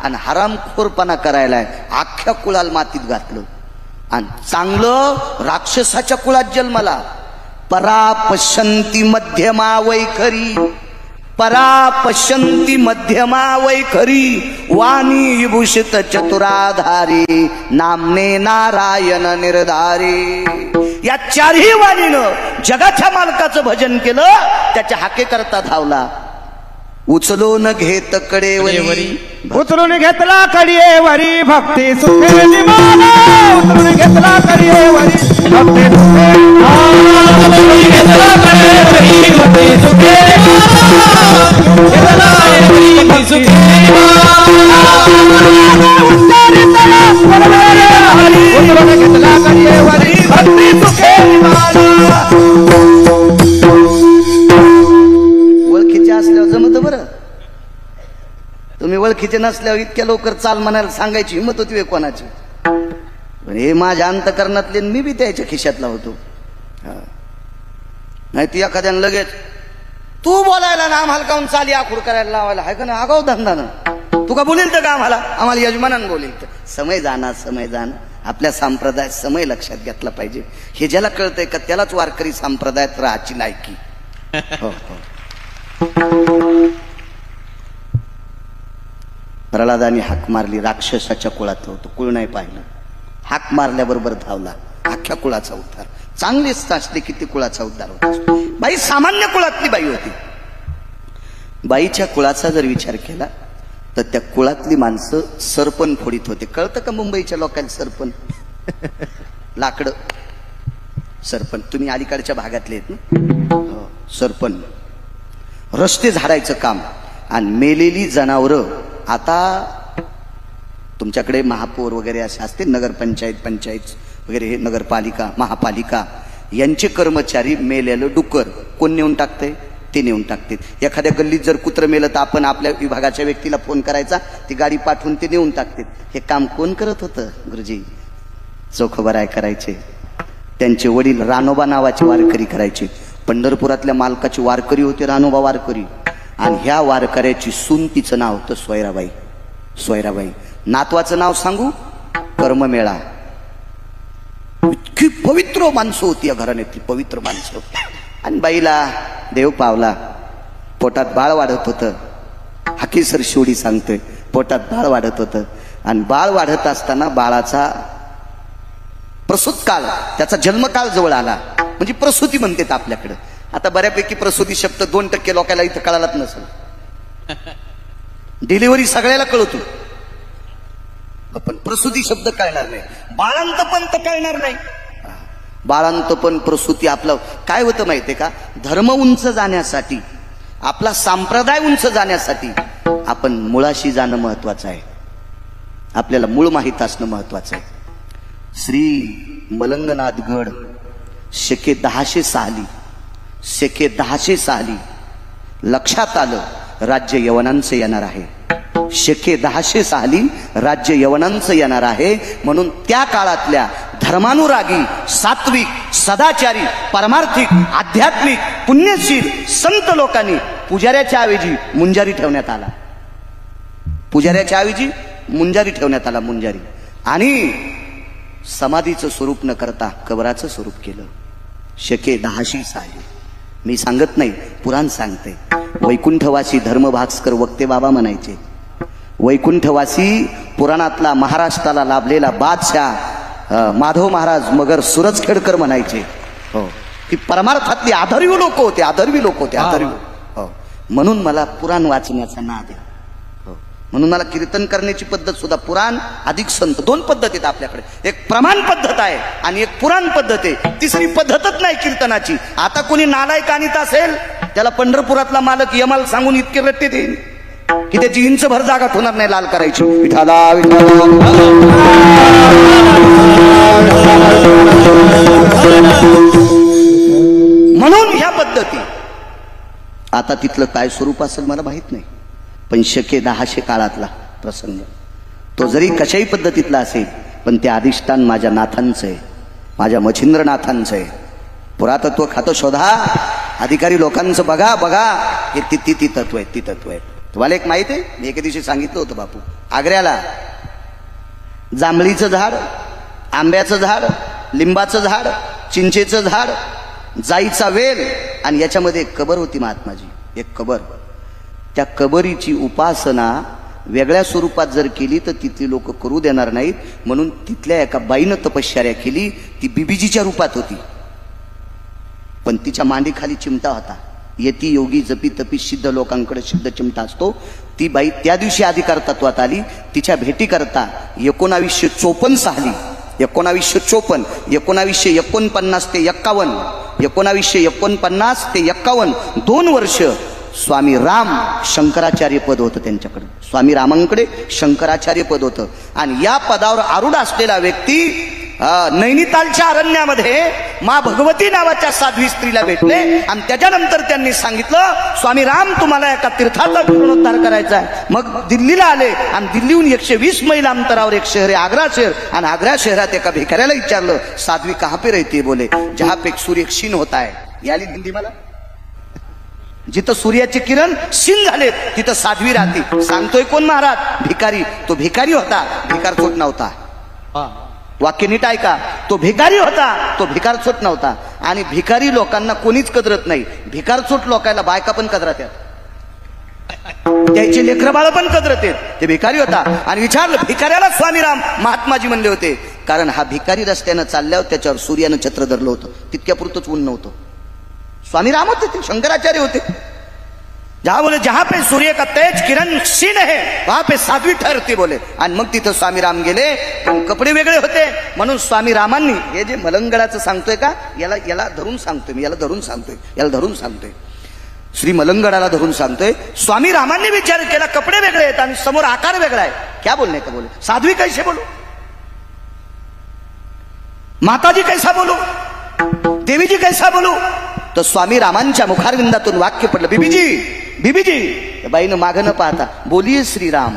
आणि हरामखोरपणा करायला अख्ख्या कुळाला मातीत घातलं. आणि चांगलं राक्षसाच्या कुळात जन्माला परा पश्यंती मध्यमा वैखरी परा पश्यंती मध्यमा वैखरी वाणी विभूषित चतुराधारी नामने नारायण निर्धारी. या चारही वाणीनं जगाच्या मालकाचं भजन केलं. त्याच्या हाके करता धावला. उचलून घेत कडेवरी उचलून घेतला कडियेवरी भक्ती सुखे निमाला. उचलून घेतला कडियेवरी भक्ती सुखे घेतला कडियेवरी भक्ती सुखे घेतला कडियेवरी सुखे उचलून घेतला कडियेवरी भक्ती सुखे निमाला. ओळखीचे असल्यावर जमत बरं. तुम्ही ओळखीचे नसल्यावर इतक्या लवकर चाल म्हणायला सांगायची हिंमत होती कोणाची. पण हे माझ्या अंतकरणातले मी बी त्याच्या खिशातला होतो. नाही ती एखाद्यानं लगेच तू बोलायला ना आम्हाला काऊन चाली आखूड करायला लावायला आहे का नाही. आगाऊ धंदानं तू का बोलेल तर का आम्हाला यजमानानं बोलेल तर. समय जाणं आपल्या संप्रदायात समय लक्षात घेतला पाहिजे. हे ज्याला कळतंय का त्यालाच वारकरी संप्रदायात राहायची लायकी. हो हो. प्रल्हादानी हाक मारली. राक्षसाच्या कुळात होतो, कुळ नाही पाहिलं. हाक मारल्याबरोबर धावला. अख्ख्या कुळाचा उद्धार. चांगलीच असली किती कुळाचा उद्धार होता. बाई सामान्य कुळातली बाई होती. बाईच्या कुळाचा जर विचार केला तर त्या कुळातली माणसं सरपण फोडीत होते. कळतं का मुंबईच्या लोकांना सरपण? लाकडं सरपण. तुम्ही अलीकडच्या भागातले आहेत ना. सरपण रस्ते झाडायचं काम. आणि मेलेली जनावरं आता तुमच्याकडे महापौर वगैरे असे असते, पंचायत वगैरे, हे नगरपालिका महापालिका यांचे कर्मचारी मेलेलं डुक्कर कोण नेऊन टाकते? ते नेऊन टाकते. एखाद्या गल्लीत जर कुत्रं मेलं तर आपण आपल्या विभागाच्या व्यक्तीला फोन करायचा, ती गाडी पाठवून ते नेऊन टाकते. हे काम कोण करत होतं गुरुजी? चोखोबराय करायचे. त्यांचे वडील रानोबा नावाचे वारकरी करायचे. पंढरपुरातल्या मालकाची वारकरी होते रानोबा वारकरी. आणि ह्या वारकऱ्याची सून, तिचं नाव होतं सोयराबाई. सोयराबाई. नातवाचं नाव सांगू? कर्ममेळा. इतकी पवित्र माणसं होती या घराण्यातली, पवित्र माणसं. आणि बाईला देव पावला, पोटात बाळ वाढत होतं. हाकीसर शिवडी सांगतोय, पोटात बाळ वाढत होतं. आणि बाळ वाढत असताना बाळाचा प्रसूत काळ, त्याचा जन्मकाळ जवळ आला. म्हणजे प्रसूती म्हणतात आपल्याकडे. आता बऱ्यापैकी प्रसूती शब्द 2% लोकांना इथं कळालाच नसेल. डिलिव्हरी सगळ्याला कळतो, पण प्रसूती शब्द कळणार नाही. बाळांतपण तर कळणार नाही. बाळांतपण, प्रसूती. आपलं काय होतं माहितीये का? धर्म उंच जाण्यासाठी, आपला संप्रदाय उंच जाण्यासाठी आपण मुळाशी जाणं महत्वाचं आहे. आपल्याला मूळ माहित असणं महत्वाचं आहे. श्री मलंगनाथगड शेके 1000 साली, शेके 1000 साली लक्षात आलं राज्य यवनांचं येणार आहे. शेके 1000 साली राज्य यवनांचं येणार आहे. म्हणून त्या काळातल्या धर्मानुरागी, सात्विक, सदाचारी, परमार्थिक, आध्यात्मिक, पुण्यशील संत लोकांनी पुजाऱ्याच्या ऐवजी मुंजारी ठेवण्यात आला. पुजाऱ्याच्या ऐवजी मुंजारी ठेवण्यात आला. मुंजारी. आणि समाधीचं स्वरूप न करता कबराचं स्वरूप केलं. शके 1000 साली. मी सांगत नाही, पुराण सांगते. वैकुंठवासी धर्मभास्कर वक्ते बाबा म्हणायचे. वैकुंठवासी पुराणातला महाराष्ट्राला लाभलेला बादशाह माधव महाराज मगर सुरजखेडकर म्हणायचे. हो, की परमार्थातली आदरवी लोक होते, आदरवी लोक होते, आदरवी. हो, म्हणून मला पुराण वाचण्याचा नाद आहे. म्हणून मला कीर्तन करण्याची पद्धत सुद्धा पुराण अधिक संत, 2 पद्धतीत आपल्याकडे. एक प्रमाण पद्धत आहे आणि एक पुराण पद्धत आहे. तिसरी पद्धतच नाही कीर्तनाची. आता कोणी नालायक आणीत असेल, त्याला पंढरपुरातला मालक यमाल सांगून इतके रट्टे देईल की त्याची इंच भर जागा होणार नाही लाल करायची. विठाला विठाला. म्हणून ह्या पद्धती. आता तिथलं काय स्वरूप असेल मला माहित नाही, पण शके 1000 काळातला प्रसंग तो जरी कशाही पद्धतीतला असेल, पण ते अधिष्ठान माझ्या नाथांचं आहे, माझ्या मच्छिंद्रनाथांचं आहे. पुरातत्व खातं शोधा, अधिकारी लोकांचं बघा बघा. हे ती तत्व आहे, ती तत्व आहे. तुम्हाला एक माहिती आहे, मी एके दिवशी सांगितलं होतं बापू, आग्र्याला जांभळीचं झाड, आंब्याचं झाड, लिंबाचं झाड, चिंचेचं झाड, जाईचा वेल आणि याच्यामध्ये एक कबर होती महात्माजी. एक कबर. त्या कबरीची उपासना वेगळ्या स्वरूपात जर केली तर तिथली लोक करू देणार नाहीत. म्हणून तिथल्या एका बाईनं तपश्चर्या केली. ती बीबीजीच्या रूपात होती, पण तिच्या मांडीखाली चिमटा होता. यती योगी जपी तपी सिद्ध लोकांकडे सिद्ध चिमटा असतो. ती बाई त्या दिवशी अधिकार तत्वात आली. तिच्या भेटी करता 1954 साली, 1954, 1949 ते 51, 1949 ते 51 2 वर्ष स्वामी राम शंकराचार्य पद होतं त्यांच्याकडे. स्वामी रामांकडे शंकराचार्य पद होतं. आणि या पदावर आरूढ असलेला व्यक्ती नैनितालच्या अरण्यामध्ये मा भगवती नावाच्या साध्वी स्त्रीला भेटले. आणि त्याच्यानंतर त्यांनी सांगितलं, स्वामी राम तुम्हाला एका तीर्थाचा जीर्णोद्धार करायचा आहे. मग दिल्लीला आले आणि दिल्लीहून 120 मैल अंतरावर एक शहर आहे आग्रा शहर. आणि आग्रा शहरात एका भिकाऱ्याला विचारलं, साध्वी कहाँ पे रहती है? बोले जहां पे सूर्य क्षीण होता है. याली हिंदी मला. जिथं सूर्याचे किरण क्षीण झालेत तिथं साध्वी राहते. सांगतोय कोण महाराज? भिकारी. तो भिकारी होता, भिकारचोट नव्हता. वाक्य नीट ऐका. तो भिकारी होता, तो भिकारचोट नव्हता. आणि भिकारी लोकांना कोणीच कदरत नाही. भिकारचोट लोकांना बायका पण कदरत आहेत, त्याचे लेकरं बाळ पण कदरत आहेत. ते भिकारी होता. आणि विचारलं भिकाऱ्याला स्वामी राम महात्माजी म्हणले होते, कारण हा भिकारी रस्त्यानं चालल्यावर त्याच्यावर सूर्यानं छत्र धरलं होतं, तितक्यापुरतच ऊन नव्हतं. स्वामी राम होते, ते शंकराचार्य होते. जहां बोले जहां पे सूर्य का तेज किरण क्षीण है वहां पे साध्वी ठरते बोले. आणि मग तिथं स्वामी राम गेले, पण कपडे वेगळे होते. म्हणून स्वामी रामांनी हे जे मलंगडाचं सांगतोय का, याला धरून सांगतोय मी, याला धरून सांगतोय, श्री मलंगडाला धरून सांगतोय. स्वामी रामांनी विचार केला, कपडे वेगळे आहेत आणि समोर आकार वेगळा आहे. क्या बोलने का बोले, साध्वी कैसे बोलू, माताजी कैसा बोलू, देवीजी कैसा बोलू. तर स्वामी रामांच्या मुखारविंदातून वाक्य पडलं, बीबीजी. बाईनं मागं न पाहता बोलिये श्रीराम.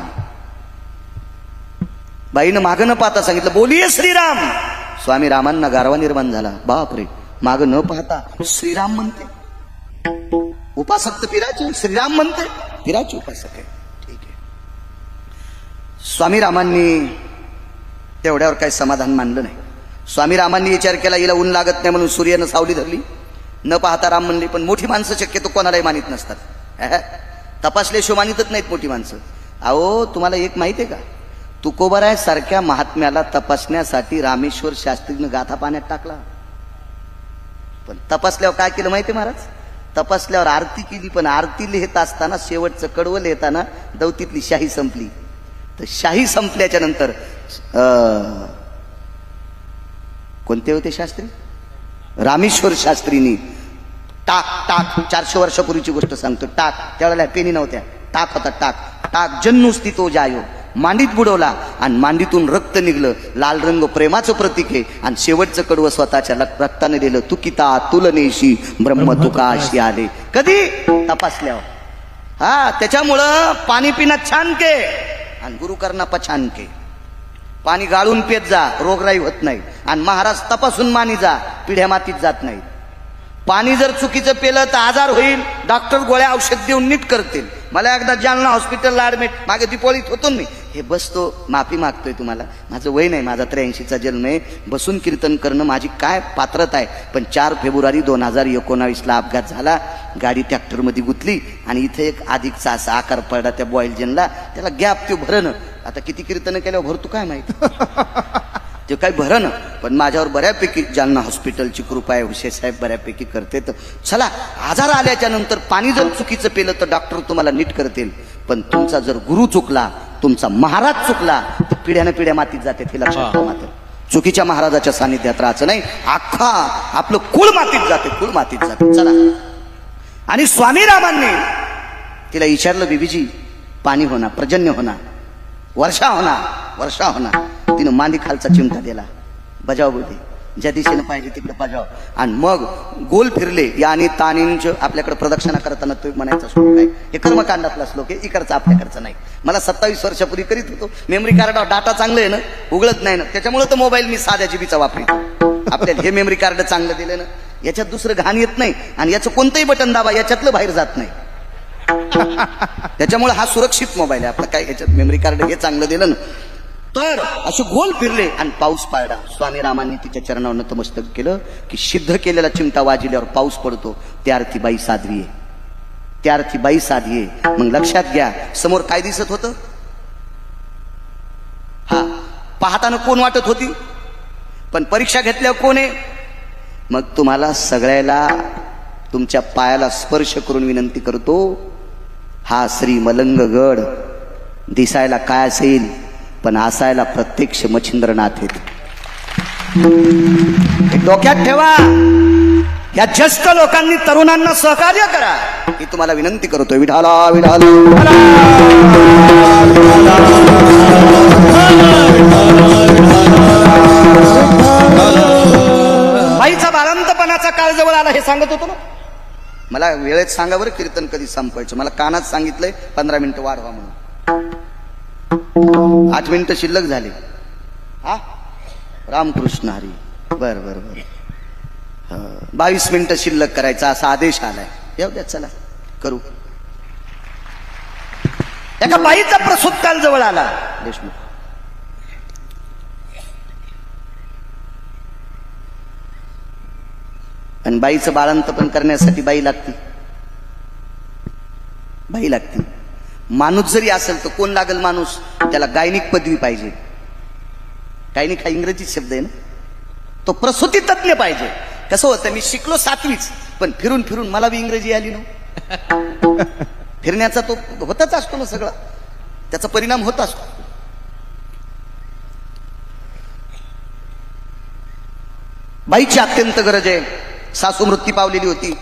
बाईनं मागं न पाहता सांगितलं, बोलिये श्रीराम. स्वामी रामांना गारवा निर्माण झाला. बापरे, माग न पाहता श्रीराम म्हणते. उपासक तर पिराची, श्रीराम म्हणते पिराची उपासक आहे. ठीक आहे. स्वामी रामांनी तेवढ्यावर काही समाधान मानलं नाही. स्वामी रामांनी विचार केला हिला ऊन लागत नाही म्हणून सूर्यानं सावली धरली. न पाहता राम म्हणले. पण मोठी माणसं शक्यतो कोणालाही मानित नसतात. तपासल्याशिवाय मानितच नाहीत मोठी माणसं. अहो तुम्हाला एक माहिती आहे का, तुकोबराय सारख्या महात्म्याला तपासण्यासाठी रामेश्वर शास्त्रीनं गाथा पाण्यात टाकला. पण तपासल्यावर काय केलं माहिती महाराज, तपासल्यावर आरती केली. पण आरती लिहित असताना शेवटचं कडवं लिहिताना दौतीतली शाही संपली. तर शाही संपल्याच्या नंतर कोणते होते शास्त्री, रामेश्वर शास्त्रींनी टाक टाक 400 वर्षापूर्वीची गोष्ट सांगतो. टाक, त्यावेळेला पेनी नव्हत्या, टाक होता. टाक टाक जन्नुस्ती तो जायो, मांडीत बुडवला आणि मांडीतून रक्त निघलं. लाल रंग प्रेमाचं प्रतीक आहे. आणि शेवटचं कडवं स्वतःच्या रक्ताने दिलं. तुकिता तुलनेशी ब्रह्म तुकाशी आले. कधी तपासल्यावर. हा, त्याच्यामुळं पाणी पिणं छान के आणि गुरु करणं पछान के. पाणी गाळून पेत जा, रोगराई होत नाही. आणि महाराज तपासून मानी जा, पिढ्या मातीत जात नाही. पाणी जर चुकीचं पेलं तर आजार होईल. डॉक्टर गोळ्या औषध देऊन नीट करतील. मला एकदा जालना हॉस्पिटलला ऍडमिट, मागे दिपोळीत होतो मी. हे बसतो, माफी मागतोय तुम्हाला, माझं वय नाही, माझा 83चा जन्म आहे. बसून कीर्तन करणं माझी काय पात्रता आहे. पण 4 फेब्रुवारी 2019ला अपघात झाला. गाडी ट्रॅक्टरमध्ये गुंतली आणि इथे एक अधिकचा असा आकार पडला त्या बॉयलजनला. त्याला गॅप तो भरणं. आता किती कीर्तन केल्यावर भरतो काय माहिती, ते काही भरणं. पण माझ्यावर बऱ्यापैकी जालना हॉस्पिटलची कृपा आहे. हुशे साहेब बऱ्यापैकी करते. तर चला, आजार आल्याच्या नंतर पाणी जर चुकीचं पेलं तर डॉक्टर तुम्हाला नीट करतील. पण तुमचा जर गुरु चुकला, तुमचा महाराज चुकला, तर पिढ्यानं पिढ्या मातीत जाते. हे लक्षात ठेवा. मात्र चुकीच्या महाराजाच्या सानिध्यात राहायचं नाही. अख्खा आपलं कुळ मातीत जाते, कुळ मातीत जाते. चला. आणि स्वामी रामांनी तिला विचारलं, बीबीजी पाणी होणार, पर्जन्य होणार, वर्षा होणार, वर्षा होणार. तिनं मांडी खालचा चिमटा दिला. बजाव बोलते, ज्या दिशेनं पाहिजे तिकडे बजाव. आणि मग गोल फिरले. याने तानींच आपल्याकडे प्रदक्षिणा करताना तो म्हणायचा श्लोक आहे. हे कर्मकांडातला श्लोक आहे, इकडचा आपल्याकडचा नाही. मला 27 वर्षापूर्वी करीत होतो. मेमरी कार्डावर डाटा चांगलं आहे ना, उघडत नाही ना, त्याच्यामुळे तर मोबाईल मी साध्या जीबीचा वापरतो. आपल्याला हे मेमरी कार्ड चांगलं दिलं ना, याच्यात दुसरं घाण येत नाही. आणि याचं कोणतंही बटन दाबा, याच्यातलं बाहेर जात नाही. त्याच्यामुळे हा सुरक्षित मोबाईल आहे आपला. काय याच्यात मेमरी कार्ड हे चांगलं दिलं ना. तर असे गोल फिरले आणि पाऊस पडला. स्वामी रामांनी तिच्या चरणावर नतमस्तक केलं की सिद्ध केलेला चिमटा वाजल्यावर पाऊस पडतो. त्या अर्थी बाई साध्वी आहे, त्या अर्थी बाई साधी आहे. मग लक्षात घ्या, समोर काय दिसत होतं. हा, पाहताना कोण वाटत होती, पण परीक्षा घेतल्यावर कोण आहे. मग तुम्हाला सगळ्याला तुमच्या पायाला स्पर्श करून विनंती करतो, हा श्री मलंगगड दिसायला काय असेल, पण असायला प्रत्यक्ष मच्छिंद्रनाथ आहेत. डोक्यात ठेवा. या ज्येष्ठ लोकांनी तरुणांना सहकार्य करा ही तुम्हाला विनंती करतोय. विठाला विठाला. बाईचा बाळंतपणाचा काळ जवळ आला हे सांगत होतो ना. मला वेळेत सांगा बरं कीर्तन कधी संपायचं. मला कानात सांगितलंय 15 मिनिटं वाढवा म्हणून. 8 मिनिटं शिल्लक झाले. हा, रामकृष्ण हरी. बर बर बर. 22 मिनिटं शिल्लक करायचा असा आदेश आलाय. येऊ द्या, चला करू. एका बाईचा प्रसूत काल जवळ आला. देशमुख आणि बाईचं बाळंतपण करण्यासाठी बाई लागती, बाई लागती. माणूस जरी असेल तर कोण लागेल माणूस, त्याला गायनिक पदवी पाहिजे. गायनिक हा इंग्रजी शब्द आहे ना. तो प्रसूती तज्ञ पाहिजे. कसं होतं, मी शिकलो 7वीच, पण फिरून फिरून मला बी इंग्रजी आली ना. फिरण्याचा तो होतच असतो ना, सगळा त्याचा परिणाम होत असतो. बाईची अत्यंत गरज आहे. सासू मृत्यू पावलेली होती.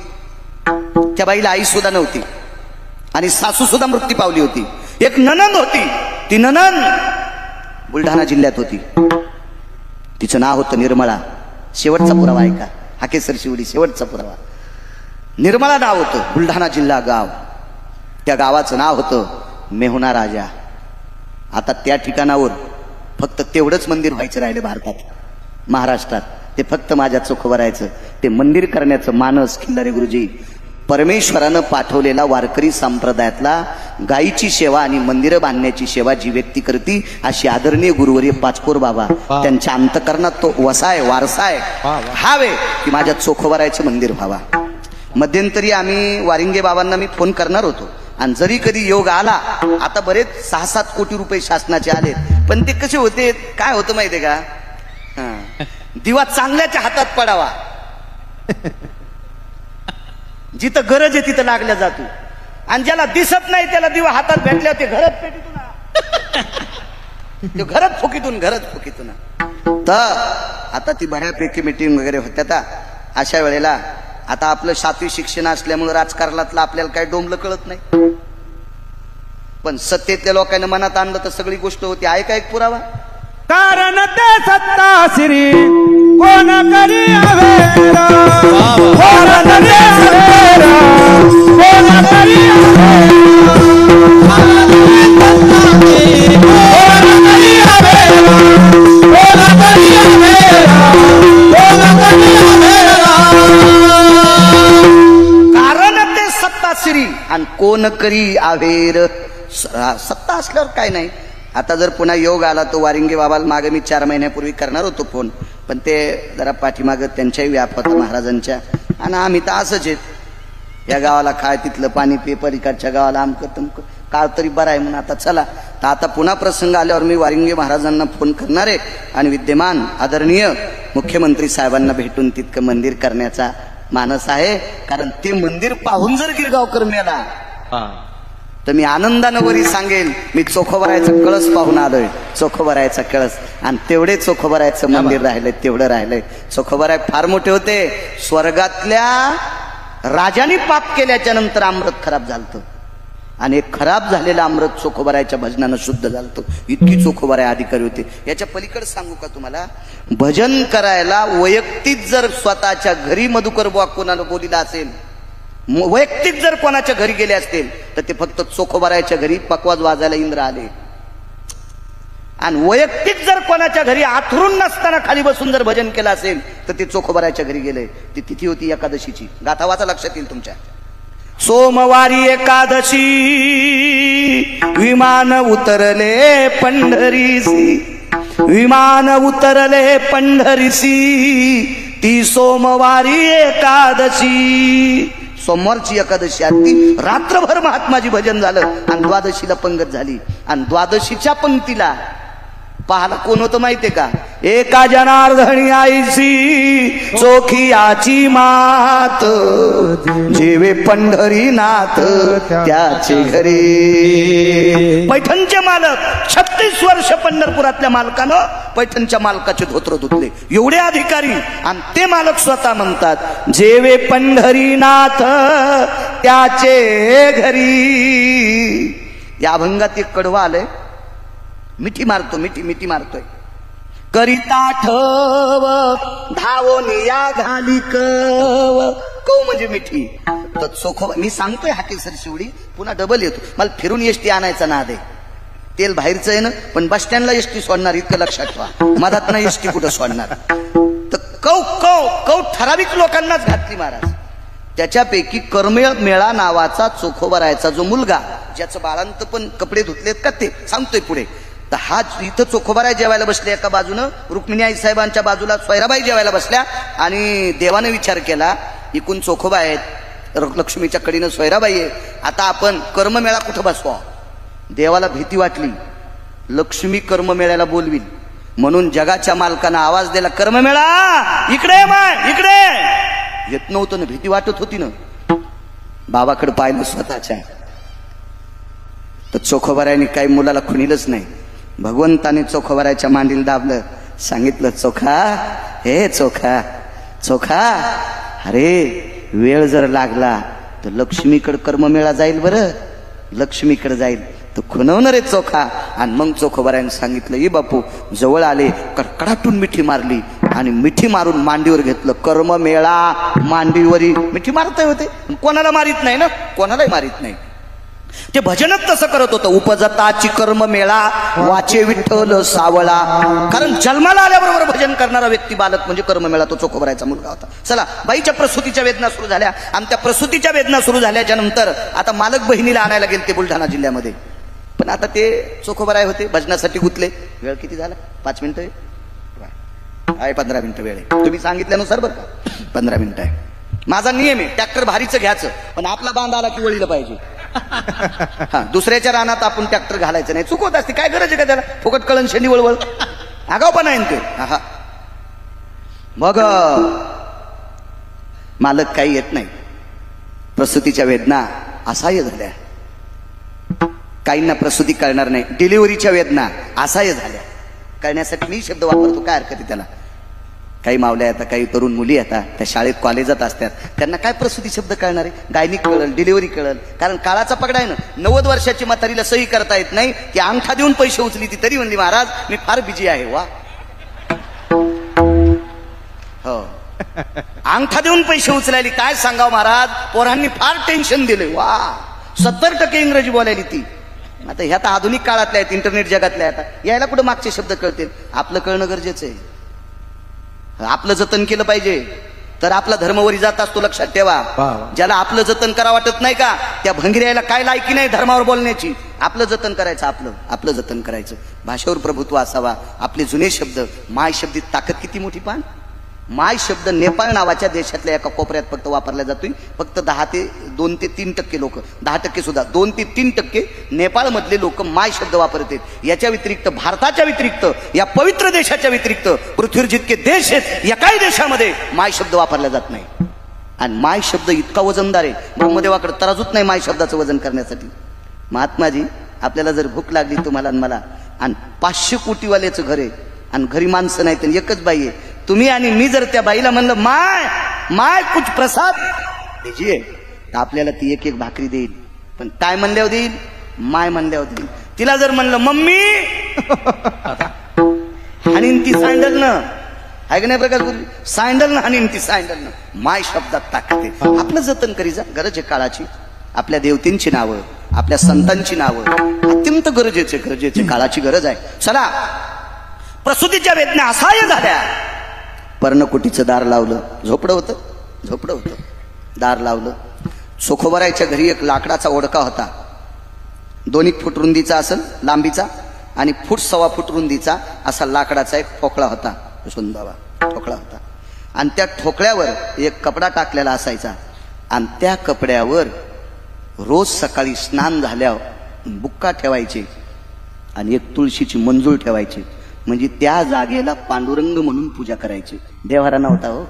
त्या बाईला आई सुद्धा नव्हती आणि सासू सुद्धा मृत्यू पावली होती. एक नणंद होती. ती नणंद बुलढाणा जिल्ह्यात होती. तिचं नाव होतं निर्मळा. शेवटचा पुरावा ऐका, हाकेसर शिवडी शेवटचा पुरावा. निर्मळा नाव होतं. बुलढाणा जिल्हा गाव. त्या गावाचं नाव होतं मेहुणा राजा. आता त्या ठिकाणावर फक्त तेवढंच मंदिर व्हायचं राहिले भारतात. महाराष्ट्रात, ते फक्त माझ्या चोखोबरायचं ते मंदिर करण्याचं मानस किल्लारे गुरुजी परमेश्वरानं पाठवलेला वारकरी संप्रदायातला गायीची सेवा आणि मंदिरं बांधण्याची सेवा जी व्यक्ती करती अशी आदरणीय गुरुवर्य पाचपोर बाबा त्यांच्या अंतकरणात तो वसाय वारसाय हावे की माझ्या चोखोबरायचं मंदिर व्हावा. मध्यंतरी आम्ही वारिंगे बाबांना मी फोन करणार होतो आणि जरी कधी योग आला, आता बरेच 6-7 कोटी रुपये शासनाचे आले, पण ते कसे होते काय होतं माहितीये का, दिवा चांगल्याच्या हातात पडावा, जिथं गरज आहे तिथं लागल्या जातो, आणि ज्याला दिसत नाही त्याला दिवा हातात भेटल्या ते घरात पेटीतून घरात फुकीतून. तर आता ती बऱ्यापैकी मीटिंग वगैरे होत्या. अशा वेळेला आता आपलं 7वी शिक्षण असल्यामुळे राजकारणातलं आपल्याला काही डोंबलं कळत नाही, पण सत्तेतल्या लोकांना मनात आणलं तर सगळी गोष्ट होती. आहे का एक पुरावा? कारण ते सत्ता श्री कोण करी अवेरा, कोण करी अवेरा, कोण करी कारण ते सत्ता श्री आणि कोण करी अवेर. सत्ता असल्यावर काय नाही. आता जर पुन्हा योग आला तो वारिंगे बाबाला मागे मी 4 महिन्यापूर्वी करणार होतो फोन, पण ते जरा पाठीमागं त्यांच्याही व्याप होता महाराजांच्या, आणि आम्ही तर असंच आहेत, या गावाला काय तिथलं पाणी पे, पलीकडच्या गावाला आमकं तमकं, काळ तरी बरा आहे म्हणून आता चला. तर आता पुन्हा प्रसंग आल्यावर मी वारिंगे महाराजांना फोन करणार आहे आणि विद्यमान आदरणीय मुख्यमंत्री साहेबांना भेटून तितकं मंदिर करण्याचा मानस आहे. कारण ते मंदिर पाहून जर गिरगावकर मेला तर मी आनंदानं वरी सांगेल मी चोखोबरायचा कळस पाहून आलोय, चोखोबरायचा कळस, आणि तेवढे चोखोबरायचं मंदिर राहिलंय, तेवढं राहिलंय. चोखोबराय फार मोठे होते. स्वर्गातल्या राजाने पाप केल्याच्या नंतर अमृत खराब झालतं, आणि एक खराब झालेलं अमृत चोखोबरायच्या भजनानं शुद्ध झालतं. इतकी चोखोबराय अधिकारी होते. याच्या पलीकडे सांगू का तुम्हाला, भजन करायला वैयक्तिक जर स्वतःच्या घरी मधुकर बुवा कोणाला बोलिला असेल, वैयक्तिक जर कोणाच्या घरी गेले असतील तर ते फक्त चोखोबरायच्या घरी पकवाज वाजायला इंद्र आले, आणि वैयक्तिक जर कोणाच्या घरी आथरून नसताना खाली बसून जर भजन केलं असेल तर ते चोखोबरायच्या घरी गेले. ती तिथी होती एकादशीची. गाथा वाचा, लक्षात येईल तुमच्या. सोमवारी एकादशी विमान उतरले पंढरीसी, विमान उतरले पंढरीसी, ती सोमवारी एकादशी. सोमवारची एकादशी आली, रात्रभर महात्माजी भजन झालं, आणि द्वादशीला पंगत झाली. आणि द्वादशीच्या पंक्तीला पाहाला कोण होतं माहितीये का, एका जनार्दनी आईसी चोखियाची मात, जेवे पंढरीनाथ त्याचे घरी. पैठणचे मालक 36 वर्ष पंढरपुरातल्या मालकानं पैठणच्या मालकाचे धोत्र धुतले, एवढे अधिकारी, आणि ते मालक स्वतः म्हणतात जेवे पंढरीनाथ त्याचे घरी. या अभंगात एक कडवा आलंय, मिठी मारतो, मिठी मारतोय. करिता ठव धावोनिया घाली कव, कव म्हणजे मिठी. तर चोखो मी सांगतोय हाकेसर शिवडी, पुन्हा डबल येतो. मला फिरून एसटी आणायचा नाद आहे. तेल बाहेरचं आहे ना, पण बस स्टँडला एसटी सोडणार इतकं लक्षात ठेवा. मधात ना एसटी कुठं सोडणार. तर कव कव कव ठराविक लोकांनाच घातली महाराज. त्याच्यापैकी करमेळा नावाचा चोखोबरायचा जो मुलगा, ज्याचं बाळांत पण कपडे धुतलेत का ते सांगतोय पुढे. तर हा इथं चोखोबराय जेवायला बसले एका बाजूनं, रुक्मिणी आई साहेबांच्या बाजूला सोयराबाई जेवायला बसल्या, आणि देवाने विचार केला इकून चोखोबा आहेत, लक्ष्मीच्या कडीनं सोयराबाई आहे, आता आपण कर्ममेळा कुठं बसवा. देवाला भीती वाटली, लक्ष्मी कर्ममेळ्याला बोलवी, म्हणून जगाच्या मालकानं आवाज दिला, कर्ममेळा इकडे, मग इकडे येत नव्हतं ना, भीती वाटत होती ना. बाबाकडे पाहिलं स्वतःच्या, तर चोखोबरायने काही मुलाला खुणीलच नाही. भगवंताने चोखोबरायच्या मांडीला दाबलं, सांगितलं चोखा, हे चोखा, चोखा, अरे वेळ जर लागला तर लक्ष्मीकडे कर्ममेळा जाईल, बरं लक्ष्मीकडे जाईल, तर खुणवणार रे चोखा. आणि मग चोखोबरायने सांगितलं, ये बापू जवळ आले, कडकडाटून मिठी मारली, आणि मिठी मारून मांडीवर घेतलं. कर्ममेळा मांडीवरी मिठी मारता होते, कोणाला मारित नाही ना, कोणालाही मारित नाही. ते भजनच तसं करत होतं. उपजताची कर्म मेळा वाचे विठ्ठल सावळा. कारण जन्माला आल्याबरोबर भजन करणारा व्यक्ती बालक म्हणजे कर्म मेळा तो चोखोबरायचा मुलगा होता. चला, बाईच्या प्रसूतीच्या वेदना सुरू झाल्या आणि त्या प्रसूतीच्या वेदना सुरू झाल्याच्या नंतर आता मालक बहिणीला आणायला गेले ते बुलढाणा जिल्ह्यामध्ये. पण आता ते चोखोबराय होते, भजनासाठी गुंतले. वेळ किती झाला? 5 मिनिटं आहे. 15 मिनिटं वेळ आहे तुम्ही सांगितल्यानुसार बरं का. 15 मिनिटं आहे. माझा नियम आहे ट्रॅक्टर भारीचं घ्यायचं पण आपला बांध आला की वळीला पाहिजे. हा, दुसऱ्याच्या रानात आपण ट्रॅक्टर घालायचं नाही. चुकवत असते, काय गरज आहे का त्याला? फुकट कळण शेंडी वळवळ आगाव पण आहे ते. हा, मग मालक काही येत नाही. प्रसूतीच्या वेदना असह्य झाल्या. काहींना प्रसूती कळणार नाही. डिलिव्हरीच्या वेदना असह्य झाल्या. कळण्यासाठी मी शब्द वापरतो, काय हरकत आहे त्याला. काही मावल्या येतात, काही तरुण मुली येतात, त्या शाळेत कॉलेजात असतात, त्यांना काय प्रसूती शब्द कळणार आहे? गायनिक कळल, डिलिव्हरी कळल. कारण काळाचा पगडा आहे ना. 90 वर्षाची म्हातारीला सही करता येत नाही, ती अंगठा देऊन पैसे उचली ती तरी म्हणली महाराज मी फार बिजी आहे. वा, हो, अंगठा देऊन पैसे उचलायली. काय सांगाव महाराज, पोरांनी फार टेन्शन दिले. वा, 70% इंग्रजी बोलायली ती. आता ह्या तर आधुनिक काळातल्या आहेत, इंटरनेट जगातल्या. आता यायला कुठं मागचे शब्द कळतील? आपलं कळणं गरजेचं आहे. आपलं जतन केलं पाहिजे तर आपला धर्मवरी जात असतो. लक्षात ठेवा. ज्याला आपलं जतन करा वाटत नाही का, त्या भंगिऱ्याला काय लायकी नाही धर्मावर बोलण्याची. आपलं जतन करायचं, आपलं जतन करायचं. भाषेवर प्रभुत्व असावा. आपले जुने शब्द, माय शब्दित ताकद किती मोठी. पान माय शब्द नेपाळ नावाच्या देशातल्या एका कोपऱ्यात फक्त वापरला जातोय. फक्त 2 ते 3% लोक, 10% सुद्धा, 2 ते 3% नेपाळ मधले लोक माय शब्द वापरतात. याच्या व्यतिरिक्त, भारताच्या व्यतिरिक्त, या पवित्र देशाच्या व्यतिरिक्त पृथ्वीवर जितके देश आहेत या काही देशामध्ये माय शब्द वापरला जात नाही. आणि माय शब्द इतका वजनदार आहे, ब्रह्मदेवाकडे तराजूच नाही माय शब्दाचं वजन करण्यासाठी. महात्माजी, आपल्याला जर भूक लागली तुम्हाला आणि मला, आणि 500 कोटीवाल्याचं घर आहे आणि घरी माणसं नाही तर एकच बाई आहे, तुम्ही आणि मी जर त्या बाईला म्हणलं माय कुछ प्रसाद दीजिए, तर आपल्याला ती एक भाकरी देईल. पण काय म्हणल्यावर देईल? माय म्हणल्यावर देईल. तिला जर म्हणलं मम्मी हाणीन ती सँडल न, आहे का नाही प्रकाश गुरु? सँडल न हाणीन ती सँडल न. माय शब्दात ताकद आहे. आपलं जतन करी जा. गरज आहे काळाची. आपल्या देवतींची नावं, आपल्या संतांची नावं अत्यंत गरजेचे काळाची गरज आहे. चला, प्रसूतीच्या वेदना असह्य झाल्या. पर्णकुटीचं दार लावलं. झोपडं होतं. दार लावलं. चोखोबरायच्या घरी एक लाकडाचा ओढका होता. 2 फूट रुंदीचा असेल लांबीचा आणि 1.25 फूट रुंदीचा असा लाकडाचा एक ठोकळा होता. सुंदर ठोकळा होता. आणि त्या ठोकळ्यावर एक कपडा टाकलेला असायचा. आणि त्या कपड्यावर रोज सकाळी स्नान झाल्यावर बुक्का ठेवायचे आणि एक तुळशीची मंजूळ ठेवायची. म्हणजे त्या जागेला पांडुरंग म्हणून पूजा करायची. देवारा नव्हता हो.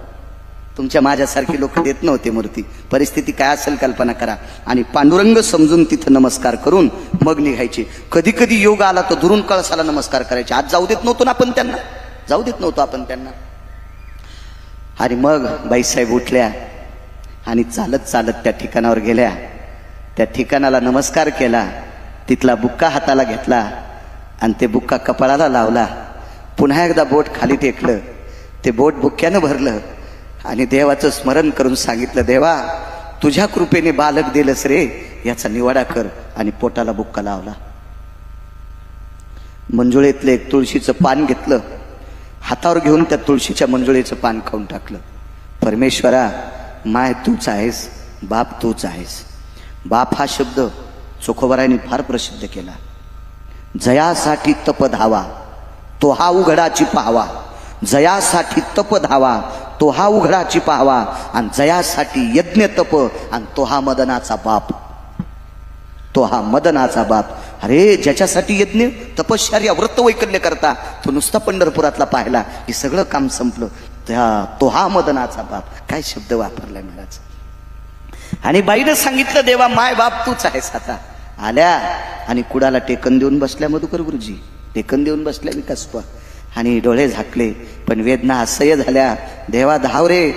तुमच्या माझ्यासारखी लोक देत नव्हते मूर्ती. परिस्थिती काय असेल कल्पना करा. आणि पांडुरंग समजून तिथं नमस्कार करून मग निघायचे. कधी कधी योग आला तर दुरून कळसाला नमस्कार करायचे. आज जाऊ देत नव्हतो आपण त्यांना. आणि मग बाईसाहेब उठल्या आणि चालत त्या ठिकाणावर गेल्या. त्या ठिकाणाला नमस्कार केला. तिथला बुक्का हाताला घेतला आणि ते बुक्का कपाळाला लावला. पुन्हा एकदा बोट खाली टेकलं. ते बोट बुक्क्यानं भरलं आणि देवाचं स्मरण करून सांगितलं, देवा तुझ्या कृपेने बालक दिलंस रे, याचा निवाडा कर. आणि पोटाला बुक्का लावला. मंजुळेतलं एक तुळशीचं पान घेतलं. हातावर घेऊन त्या तुळशीच्या मंजुळेचं पान खाऊन टाकलं. परमेश्वरा, माय तूच आहेस, बाप तूच आहेस. बाप हा शब्द चोखोबरायांनी फार प्रसिद्ध केला. जयासाठी तप धावा तो हा उघडाची पाहावा. जयासाठी तप धावा तो हा उघडाची पाहावा. आणि जयासाठी यज्ञ तप आणि तो हा मदनाचा बाप. अरे ज्याच्यासाठी यज्ञ तपश्चर्या व्रत वैकल्य करता तो नुसता पंढरपुरातला पाहिला की सगळं काम संपलं. तो हा मदनाचा बाप. काय शब्द वापरलाय महाराज. आणि बाईनं सांगितलं, देवा माय बाप तूच आहेस. आता आल्या आणि कुडाला टेकन देऊन बसल्या. मधुकर गुरुजी टेकन देऊन बसल्या विकासपा. आणि डोळे झाकले. पण वेदना असह्य झाल्या. देवा धाव रे,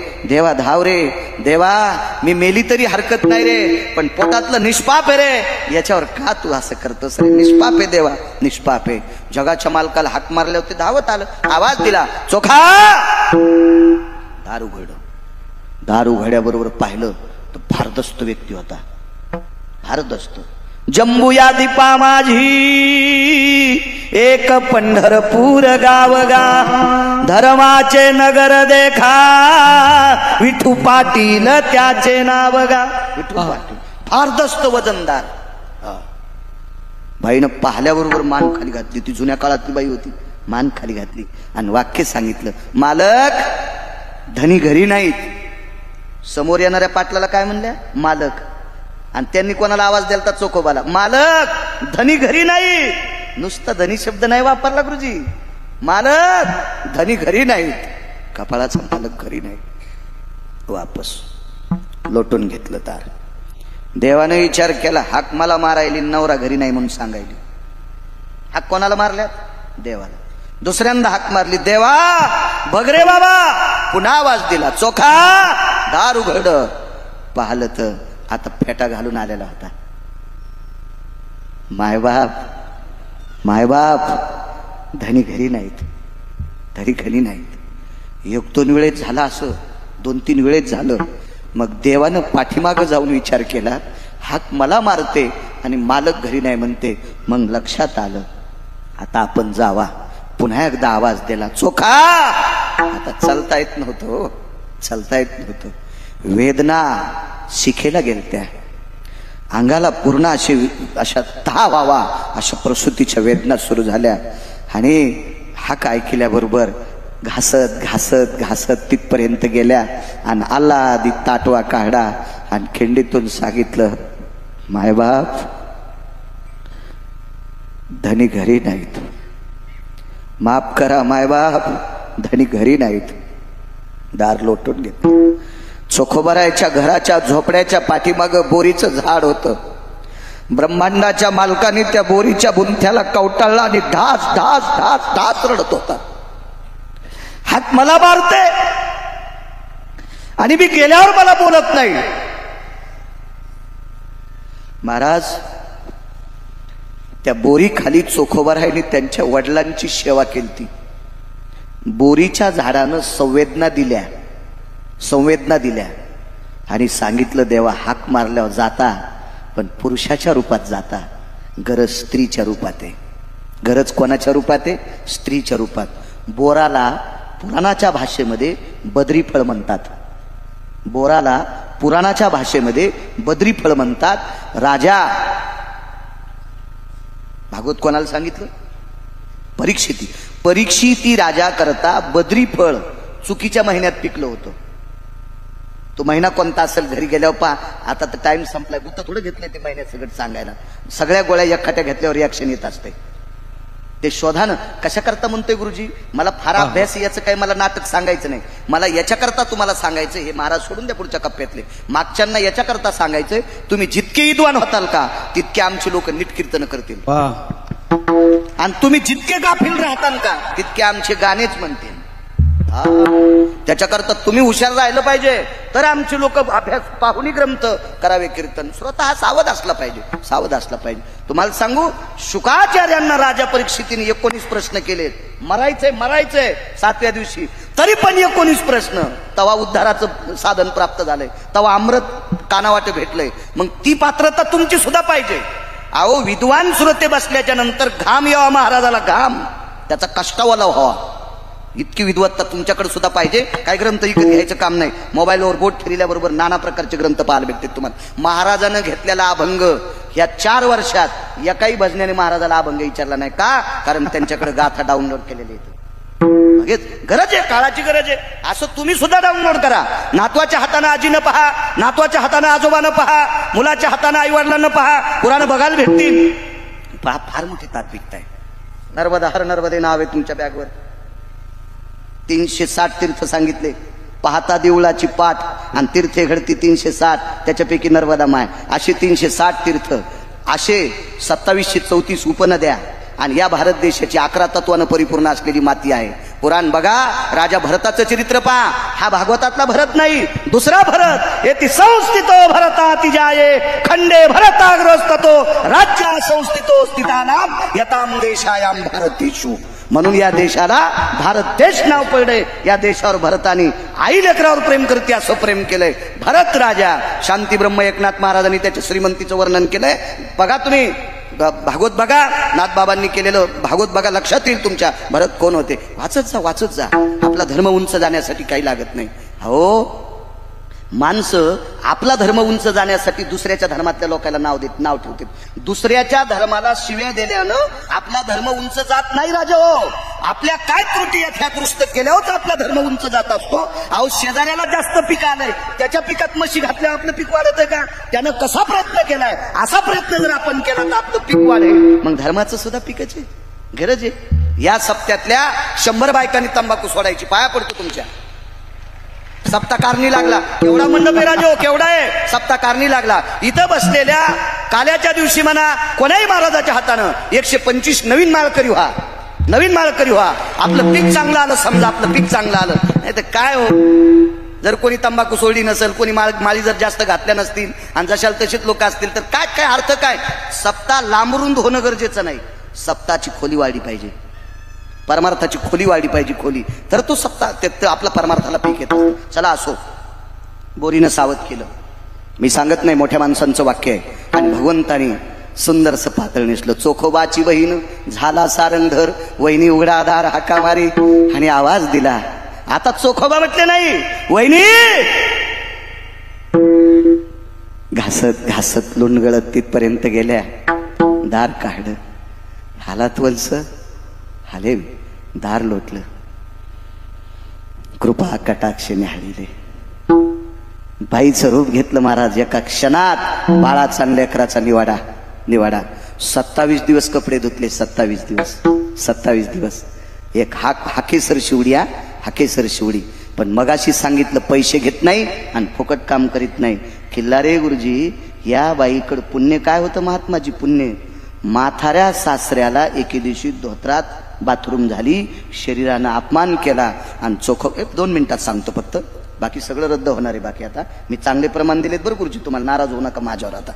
देवा मी मेली तरी हरकत नाही रे, पण पोटातलं निष्पाप आहे रे, याच्यावर का तू असं करतोस रे? निष्पाप आहे देवा, निष्पाप आहे. जगाच्या मालकाला हाक मारले होते, धावत आलं, आवाज दिला, चोखा. दार उघड्याबरोबर पाहिलं तर भारदस्त व्यक्ती होता. भारदस्त जंबूया दीपा माझी एक पंढरपूर गावगा धर्माचे नगर देखा विठू पाटील त्याचे नाव गा. विठू पाटील फार दस्त वजनदार. बाईनं पाहिल्याबरोबर मान खाली घातली. ती जुन्या काळातली बाई होती. मान खाली घातली आणि वाक्य सांगितलं, मालक धनी घरी नाहीत. समोर येणाऱ्या पाटलाला काय म्हणल्या? मालक. आणि त्यांनी कोणाला आवाज दिला? चोखोबाला. मालक धनी घरी नाही. नुसता धनी शब्द नाही वापरला गुरुजी. मालक धनी घरी नाहीत. कपाळाचा मालक घरी नाही. वापस लोटून घेतलं तार. देवाने विचार केला, हाक मला मारायली, नवरा घरी नाही म्हणून सांगायली. हाक कोणाला मारल्यात? देवाला. दुसऱ्यांदा हाक मारली, देवा बघरे बाबा. पुन्हा आवाज दिला, चोखा दार उघड. पाहिलं तर आता फेटा घालून आलेला होता. मायबाप धनी घरी नाहीत. धनी घरी नाहीत. एक दोन वेळेस झाला, असं 2-3 वेळेस झालं. मग देवानं पाठीमागं जाऊन विचार केला, हाक मला मारते आणि मालक घरी नाही म्हणते. मग लक्षात आलं, आता आपण जावा. पुन्हा एकदा आवाज दिला, चोखा. आता चालता येत नव्हतं. चालता येत नव्हतं. वेदना शिखेला गेलत्या. अंगाला पूर्ण अशा ताव व्हावा अशा प्रसूतीच्या वेदना सुरू झाल्या. आणि हाक ऐकल्याबरोबर घासत घासत घासत तिथपर्यंत गेल्या. आणि आला आधी ताटवा काढा आणि खिंडीतून सांगितलं, मायबाप धनी घरी नाहीत. माफ करा मायबाप, धनी घरी नाहीत. दार लोटून घेतलं. चोखोबारायच्या घराच्या झोपड्याच्या पाठीमागं बोरीचं झाड होतं. ब्रह्मांडाच्या मालकाने त्या बोरीच्या बुंथ्याला कवटाळला आणि ढास ढास ढास ढास रडत होता. हात मला मारते आणि मी गेल्यावर मला बोलत नाही. महाराज त्या बोरी खाली चोखोबारायने त्यांच्या वडिलांची सेवा केली. बोरीच्या झाडानं संवेदना दिल्या आणि सांगितलं, देवा हाक मारल्यावर जाता पण पुरुषाच्या रूपात जाता. गरज स्त्रीच्या रूपात आहे. गरज कोणाच्या रूपात आहे? स्त्रीच्या रूपात. बोराला पुराणाच्या भाषेमध्ये बद्रीफळ म्हणतात. बोराला पुराणाच्या भाषेमध्ये बद्रीफळ म्हणतात. राजा भागवत कोणाला सांगितलं? परीक्षिती राजा करता बद्रीफळ चुकीच्या महिन्यात पिकलं होतं. तो महिना कोणता असेल घरी गेल्यावर पहा. आता तर टाइम संपलाय. गुत्त थोडं घेतलंय ते महिन्यात सगळं सांगायला. सगळ्या गोळ्या एकखाट्या घेतल्यावर रिॲक्शन येत असते. ते शोधानं कशा करता म्हणतोय गुरुजी? मला फार अभ्यास याचं काही मला नाटक सांगायचं नाही. मला याच्याकरता तुम्हाला सांगायचं, हे महाराज सोडून द्या पुढच्या कप्प्यातले. मागच्यांना याच्याकरता सांगायचंय, तुम्ही जितके विद्वान होताल का तितके आमचे लोक नीट कीर्तन करतील. आणि तुम्ही जितके गाफील राहताल का तितके आमचे गाणेच म्हणतील. त्याच्याकरता तुम्ही हुशार राहिलं पाहिजे, तर आमचे लोक अभ्यास पाहुणी ग्रंथ करावे कीर्तन. स्वतः सावध असला पाहिजे. तुम्हाला सांगू, शुकाचार्यांना राजा परीक्षितीने 19 प्रश्न केले. मरायचंय 7व्या दिवशी, तरी पण 19 प्रश्न. तवा उद्धाराचं साधन प्राप्त झालंय. तवा अमृत कानावाटे भेटलंय. मग ती पात्रता तुमची सुद्धा पाहिजे. अहो विद्वान श्रोते बसल्याच्या नंतर घाम यावा महाराजाला, घाम त्याचा कष्टावाला व्हावा. इतकी विद्वत्ता तुमच्याकडे सुद्धा पाहिजे. काय ग्रंथ विकत घ्यायचं काम नाही. मोबाईलवर बोट फिरल्याबरोबर नाना प्रकारचे ग्रंथ पाहायला भेटते तुम्हाला. महाराजानं घेतलेला अभंग या 4 वर्षात एकाही भजनाने महाराजाला अभंग विचारला नाही. का? कारण त्यांच्याकडे गाथा डाउनलोड केलेले आहेत. गरज आहे, काळाची गरज आहे. असं तुम्ही सुद्धा डाउनलोड करा. नातवाच्या हाताने आजीनं पहा, नातवाच्या हाताने आजोबानं पहा, मुलाच्या हाताने आई वडिलांना पहा. पुराण बघायला भेटतील. पहा, फार मोठी तात्विकता आहे. नर्मदा हर नर्मदे नाव आहे तुमच्या बॅगवर. 360 तीर्थ सांगितले. पाहता देवळाची पाठ आणि तीर्थे घडती 360, त्याच्यापैकी नर्मदा माय. असे 360 तीर्थ, असे 2734 उपनद्या. आणि या भारत देशाची 11 तत्वानं परिपूर्ण असलेली माती आहे. पुराण बघा, राजा भरताचं चरित्र पहा. हा भागवतातला भरत नाही, दुसरा भरत. येती संस्थितो भरताति जाये खंडे भरताग्रस्ततो राज्या संस्थितो स्थितानाम यताम देशायाम भारतेषु. म्हणून या देशाला भारत देश नाव पडलंय. या देशावर भरतानी आई लेकरावर प्रेम करते असं प्रेम केलंय. भरत राजा शांती ब्रह्म एकनाथ महाराजांनी त्याच्या श्रीमंतीचं वर्णन केलंय. बघा तुम्ही भागवत बघा, नाथबाबांनी केलेलं भागवत बघा, लक्षात येईल तुमच्या भरत कोण होते. वाचत जा. आपला धर्म उंच जाण्यासाठी काही लागत नाही. हो, माणसं आपला धर्म उंच जाण्यासाठी दुसऱ्याच्या धर्मातल्या लोकांना नाव ठेवते. दुसऱ्याच्या धर्माला शिव्या दिल्यानं आपला धर्म उंच जात नाही राजा. हो, आपल्या काय त्रुटी आहेत ह्या दुरुस्त केल्यावरच आपला धर्म उंच जात असतो. अहो, शेजाऱ्याला जास्त पीक आलंय, त्याच्या पिकात म्हशी घातल्या आपलं पीक वाढत आहे का? त्यानं कसा प्रयत्न केलाय, असा प्रयत्न जर आपण केला तर आपलं पीक वाढेल. मग धर्माचं सुद्धा पीकच आहे, गरज आहे. या सप्त्यातल्या 100 बायकांनी तंबाखू सोडायची. पाया पडतो तुमच्या. सप्ताह कारणी लागला. केवढा मंडप आहे राजो, केवढा आहे सप्ताह कारणी लागला. इथं बसलेल्या काल्याच्या दिवशी म्हणा कोणाही महाराजाच्या हातानं 125 नवीन माळकरी व्हा. आपलं पीक चांगलं आलं, समजा आपलं पीक चांगलं आलं. नाही तर काय हो, जर कोणी तंबाखू सोडली नसेल, कोणी माळी जर जास्त घातल्या नसतील आणि जशाल तसेच लोक असतील तर काय अर्थ काय? सप्ताह लांबरुंद होणं गरजेचं नाही. सप्ताहाची खोली वाढली पाहिजे, परमार्थाची खोली वाढली पाहिजे. खोली तर तो सप्ताह आपला परमार्थाला पीक येतो. चला असो, बोरीनं सावध केलं. मी सांगत नाही, मोठ्या माणसांचं वाक्य आहे. आणि भगवंतानी सुंदरसं पातळ नेसलं. चोखोबाची बहीण झाला सारंगधर, वहिनी उघडा दार हाका मारी आणि आवाज दिला. आता चोखोबा म्हटले नाही, वहिनी. घासत लुंडगळत तिथपर्यंत गेल्या. दार काढलं. हालात वलस हाले, दार लोटलं. कृपा कटाक्षेने हाळीले. बाईचं रूप घेतलं महाराज. एका क्षणात बाळाचा लेकराचा निवाडा. 27 दिवस कपडे धुतले. 27 दिवस. एक हाकेसर शिवडी. पण मगाशी सांगितलं पैसे घेत नाही आणि फुकट काम करीत नाही. किल्ला रे गुरुजी, या बाईकडं पुण्य काय होतं महात्माजी? पुण्य म्हाताऱ्या सासऱ्याला एके दिवशी धोत्रात बाथरूम झाली, शरीरानं अपमान केला आणि 2 मिनिटात सांगतो फक्त, बाकी सगळं रद्द होणार आहे. बाकी आता मी चांगले प्रमाण दिलेत बरं गुरुजी, तुम्हाला नाराज होऊ नका माझ्यावर. आता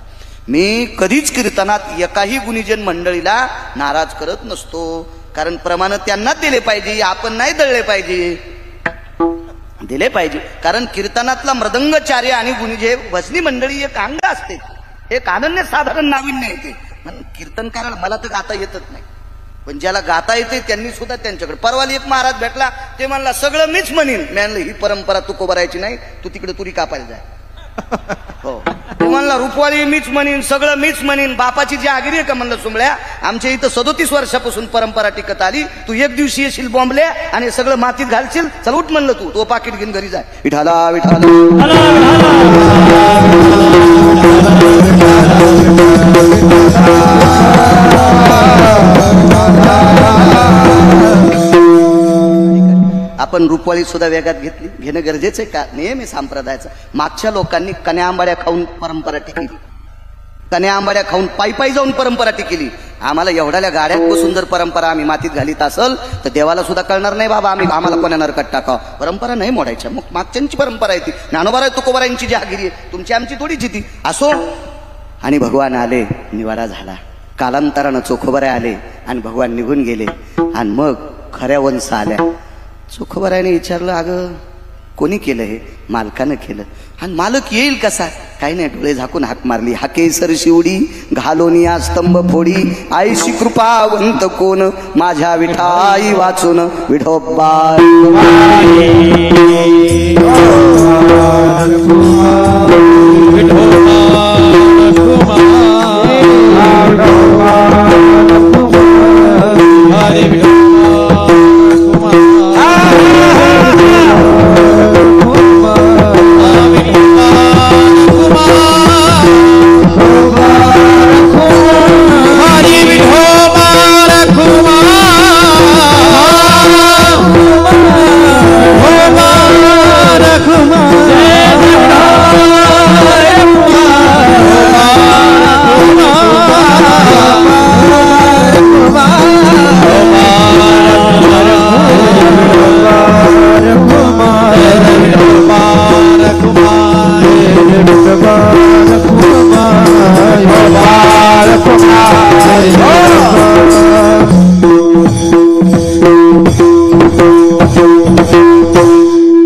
मी कधीच कीर्तनात एकाही गुणीजन मंडळीला नाराज करत नसतो, कारण प्रमाण त्यांनाच दिले पाहिजे, आपण नाही दळले पाहिजे, दिले पाहिजे. कारण कीर्तनातला मृदंगचार्य आणि गुणीजे भजनी मंडळी एक अंग असते, एक अनन्य साधारण नाविन्य येते. कीर्तनकाराला मला तर गाता येतच नाही, पण ज्याला गाता येते त्यांनी सुद्धा त्यांच्याकडे. परवाली एक महाराज भेटला, ते म्हणला सगळं मीच म्हणीन. मी म्हणलं ही परंपरा तू कोबरायची नाही, तू तिकडे तुरी कापायला जाय. हो, ते म्हणला रुपवाली मीच म्हणीन, सगळं मीच म्हणीन. बापाची जी आगिरी आहे का म्हणलं सुंबळ्या, आमच्या इथं 37 वर्षापासून परंपरा टिकत आली. तू एक दिवशी येशील बॉम्बल्या आणि सगळं मातीत घालशील. चल उठ म्हणलं, तू तो पाकिट घेऊन घरी जाय. विठाला विठाला आपण रुपवाळी सुद्धा वेगात घेणं गरजेचं आहे का? नेहमी संप्रदायाचं. मागच्या लोकांनी कन्या आंबाड्या खाऊन परंपरा टिकली, कन्या आंबाड्या खाऊन पायी जाऊन परंपरा टिकली. आम्हाला एवढ्या गाड्यात बसून जर परंपरा आम्ही मातीत घालीत असल तर देवाला सुद्धा कळणार नाही बाबा आम्हाला कोण्या नरकात टाकावं. परंपरा नाही मोडायच्या. मग मागच्यांची परंपरा आहे ती. ज्ञानोबा तुकोबारायांची जी आगिरी आहे, तुमची आमची थोडीची ती. असो. आणि भगवान आले, निवाडा झाला. कालांतरानं चोखोबारे आले आणि भगवान निघून गेले. आणि मग खऱ्या वंश आल्या. चोखोबाराने विचारलं, अगं कोणी केलं हे? मालकानं केलं. आणि मालक येईल कसा? काही नाही, डोळे झाकून हाक मारली. हाकेसर शिवडी घालोनिया स्तंभ फोडी, आईशी कृपावंत कोण माझ्या विठाई वाचून विठोबा.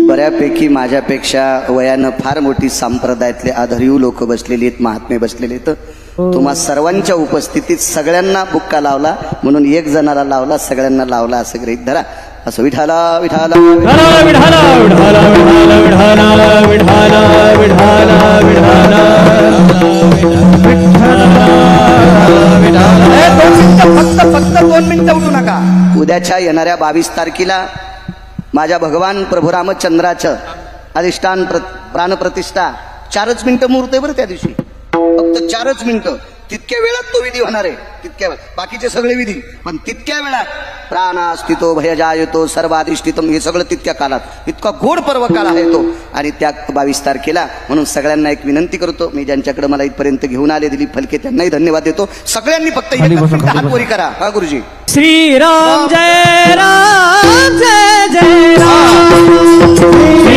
बऱ्यापैकी माझ्यापेक्षा वयानं फार मोठी संप्रदायातले आधारीव लोक बसलेली आहेत, महात्मे बसलेले आहेत. तुम्हा सर्वांच्या उपस्थितीत सगळ्यांना बुक्का लावला म्हणून एक जणाला लावला, सगळ्यांना लावला असं गृहीत धरा. असं विठाला विठाला विठाला विठाला विठाला विठाला विठाला विठाला विठाला फक्त 2 मिनिटं उठू नका. उद्याच्या येणाऱ्या 22 तारखेला माझ्या भगवान प्रभू रामचंद्राचं अधिष्ठान प्राणप्रतिष्ठा 4च मिनिटं मुहूर्त आहे बरं त्या दिवशी. फक्त 4च मिनिटं. तितक्या वेळात तो विधी होणार आहे. तितक्या वेळात बाकीचे सगळे विधी, पण तितक्या वेळात प्राणास्थितो भयजायतो सर्वाधिष्ठितम, हे सगळं तितक्या काळात. इतका गोड पर्व काळ आहे तो. आणि त्या 22 तारखेला म्हणून सगळ्यांना एक विनंती करतो, मी ज्यांच्याकडे मला इथपर्यंत घेऊन आले दिलीप फलके त्यांनाही धन्यवाद देतो. सगळ्यांनी फक्त हातवरी करा. हा गुरुजी. श्रीराम जय राम जय जय राम.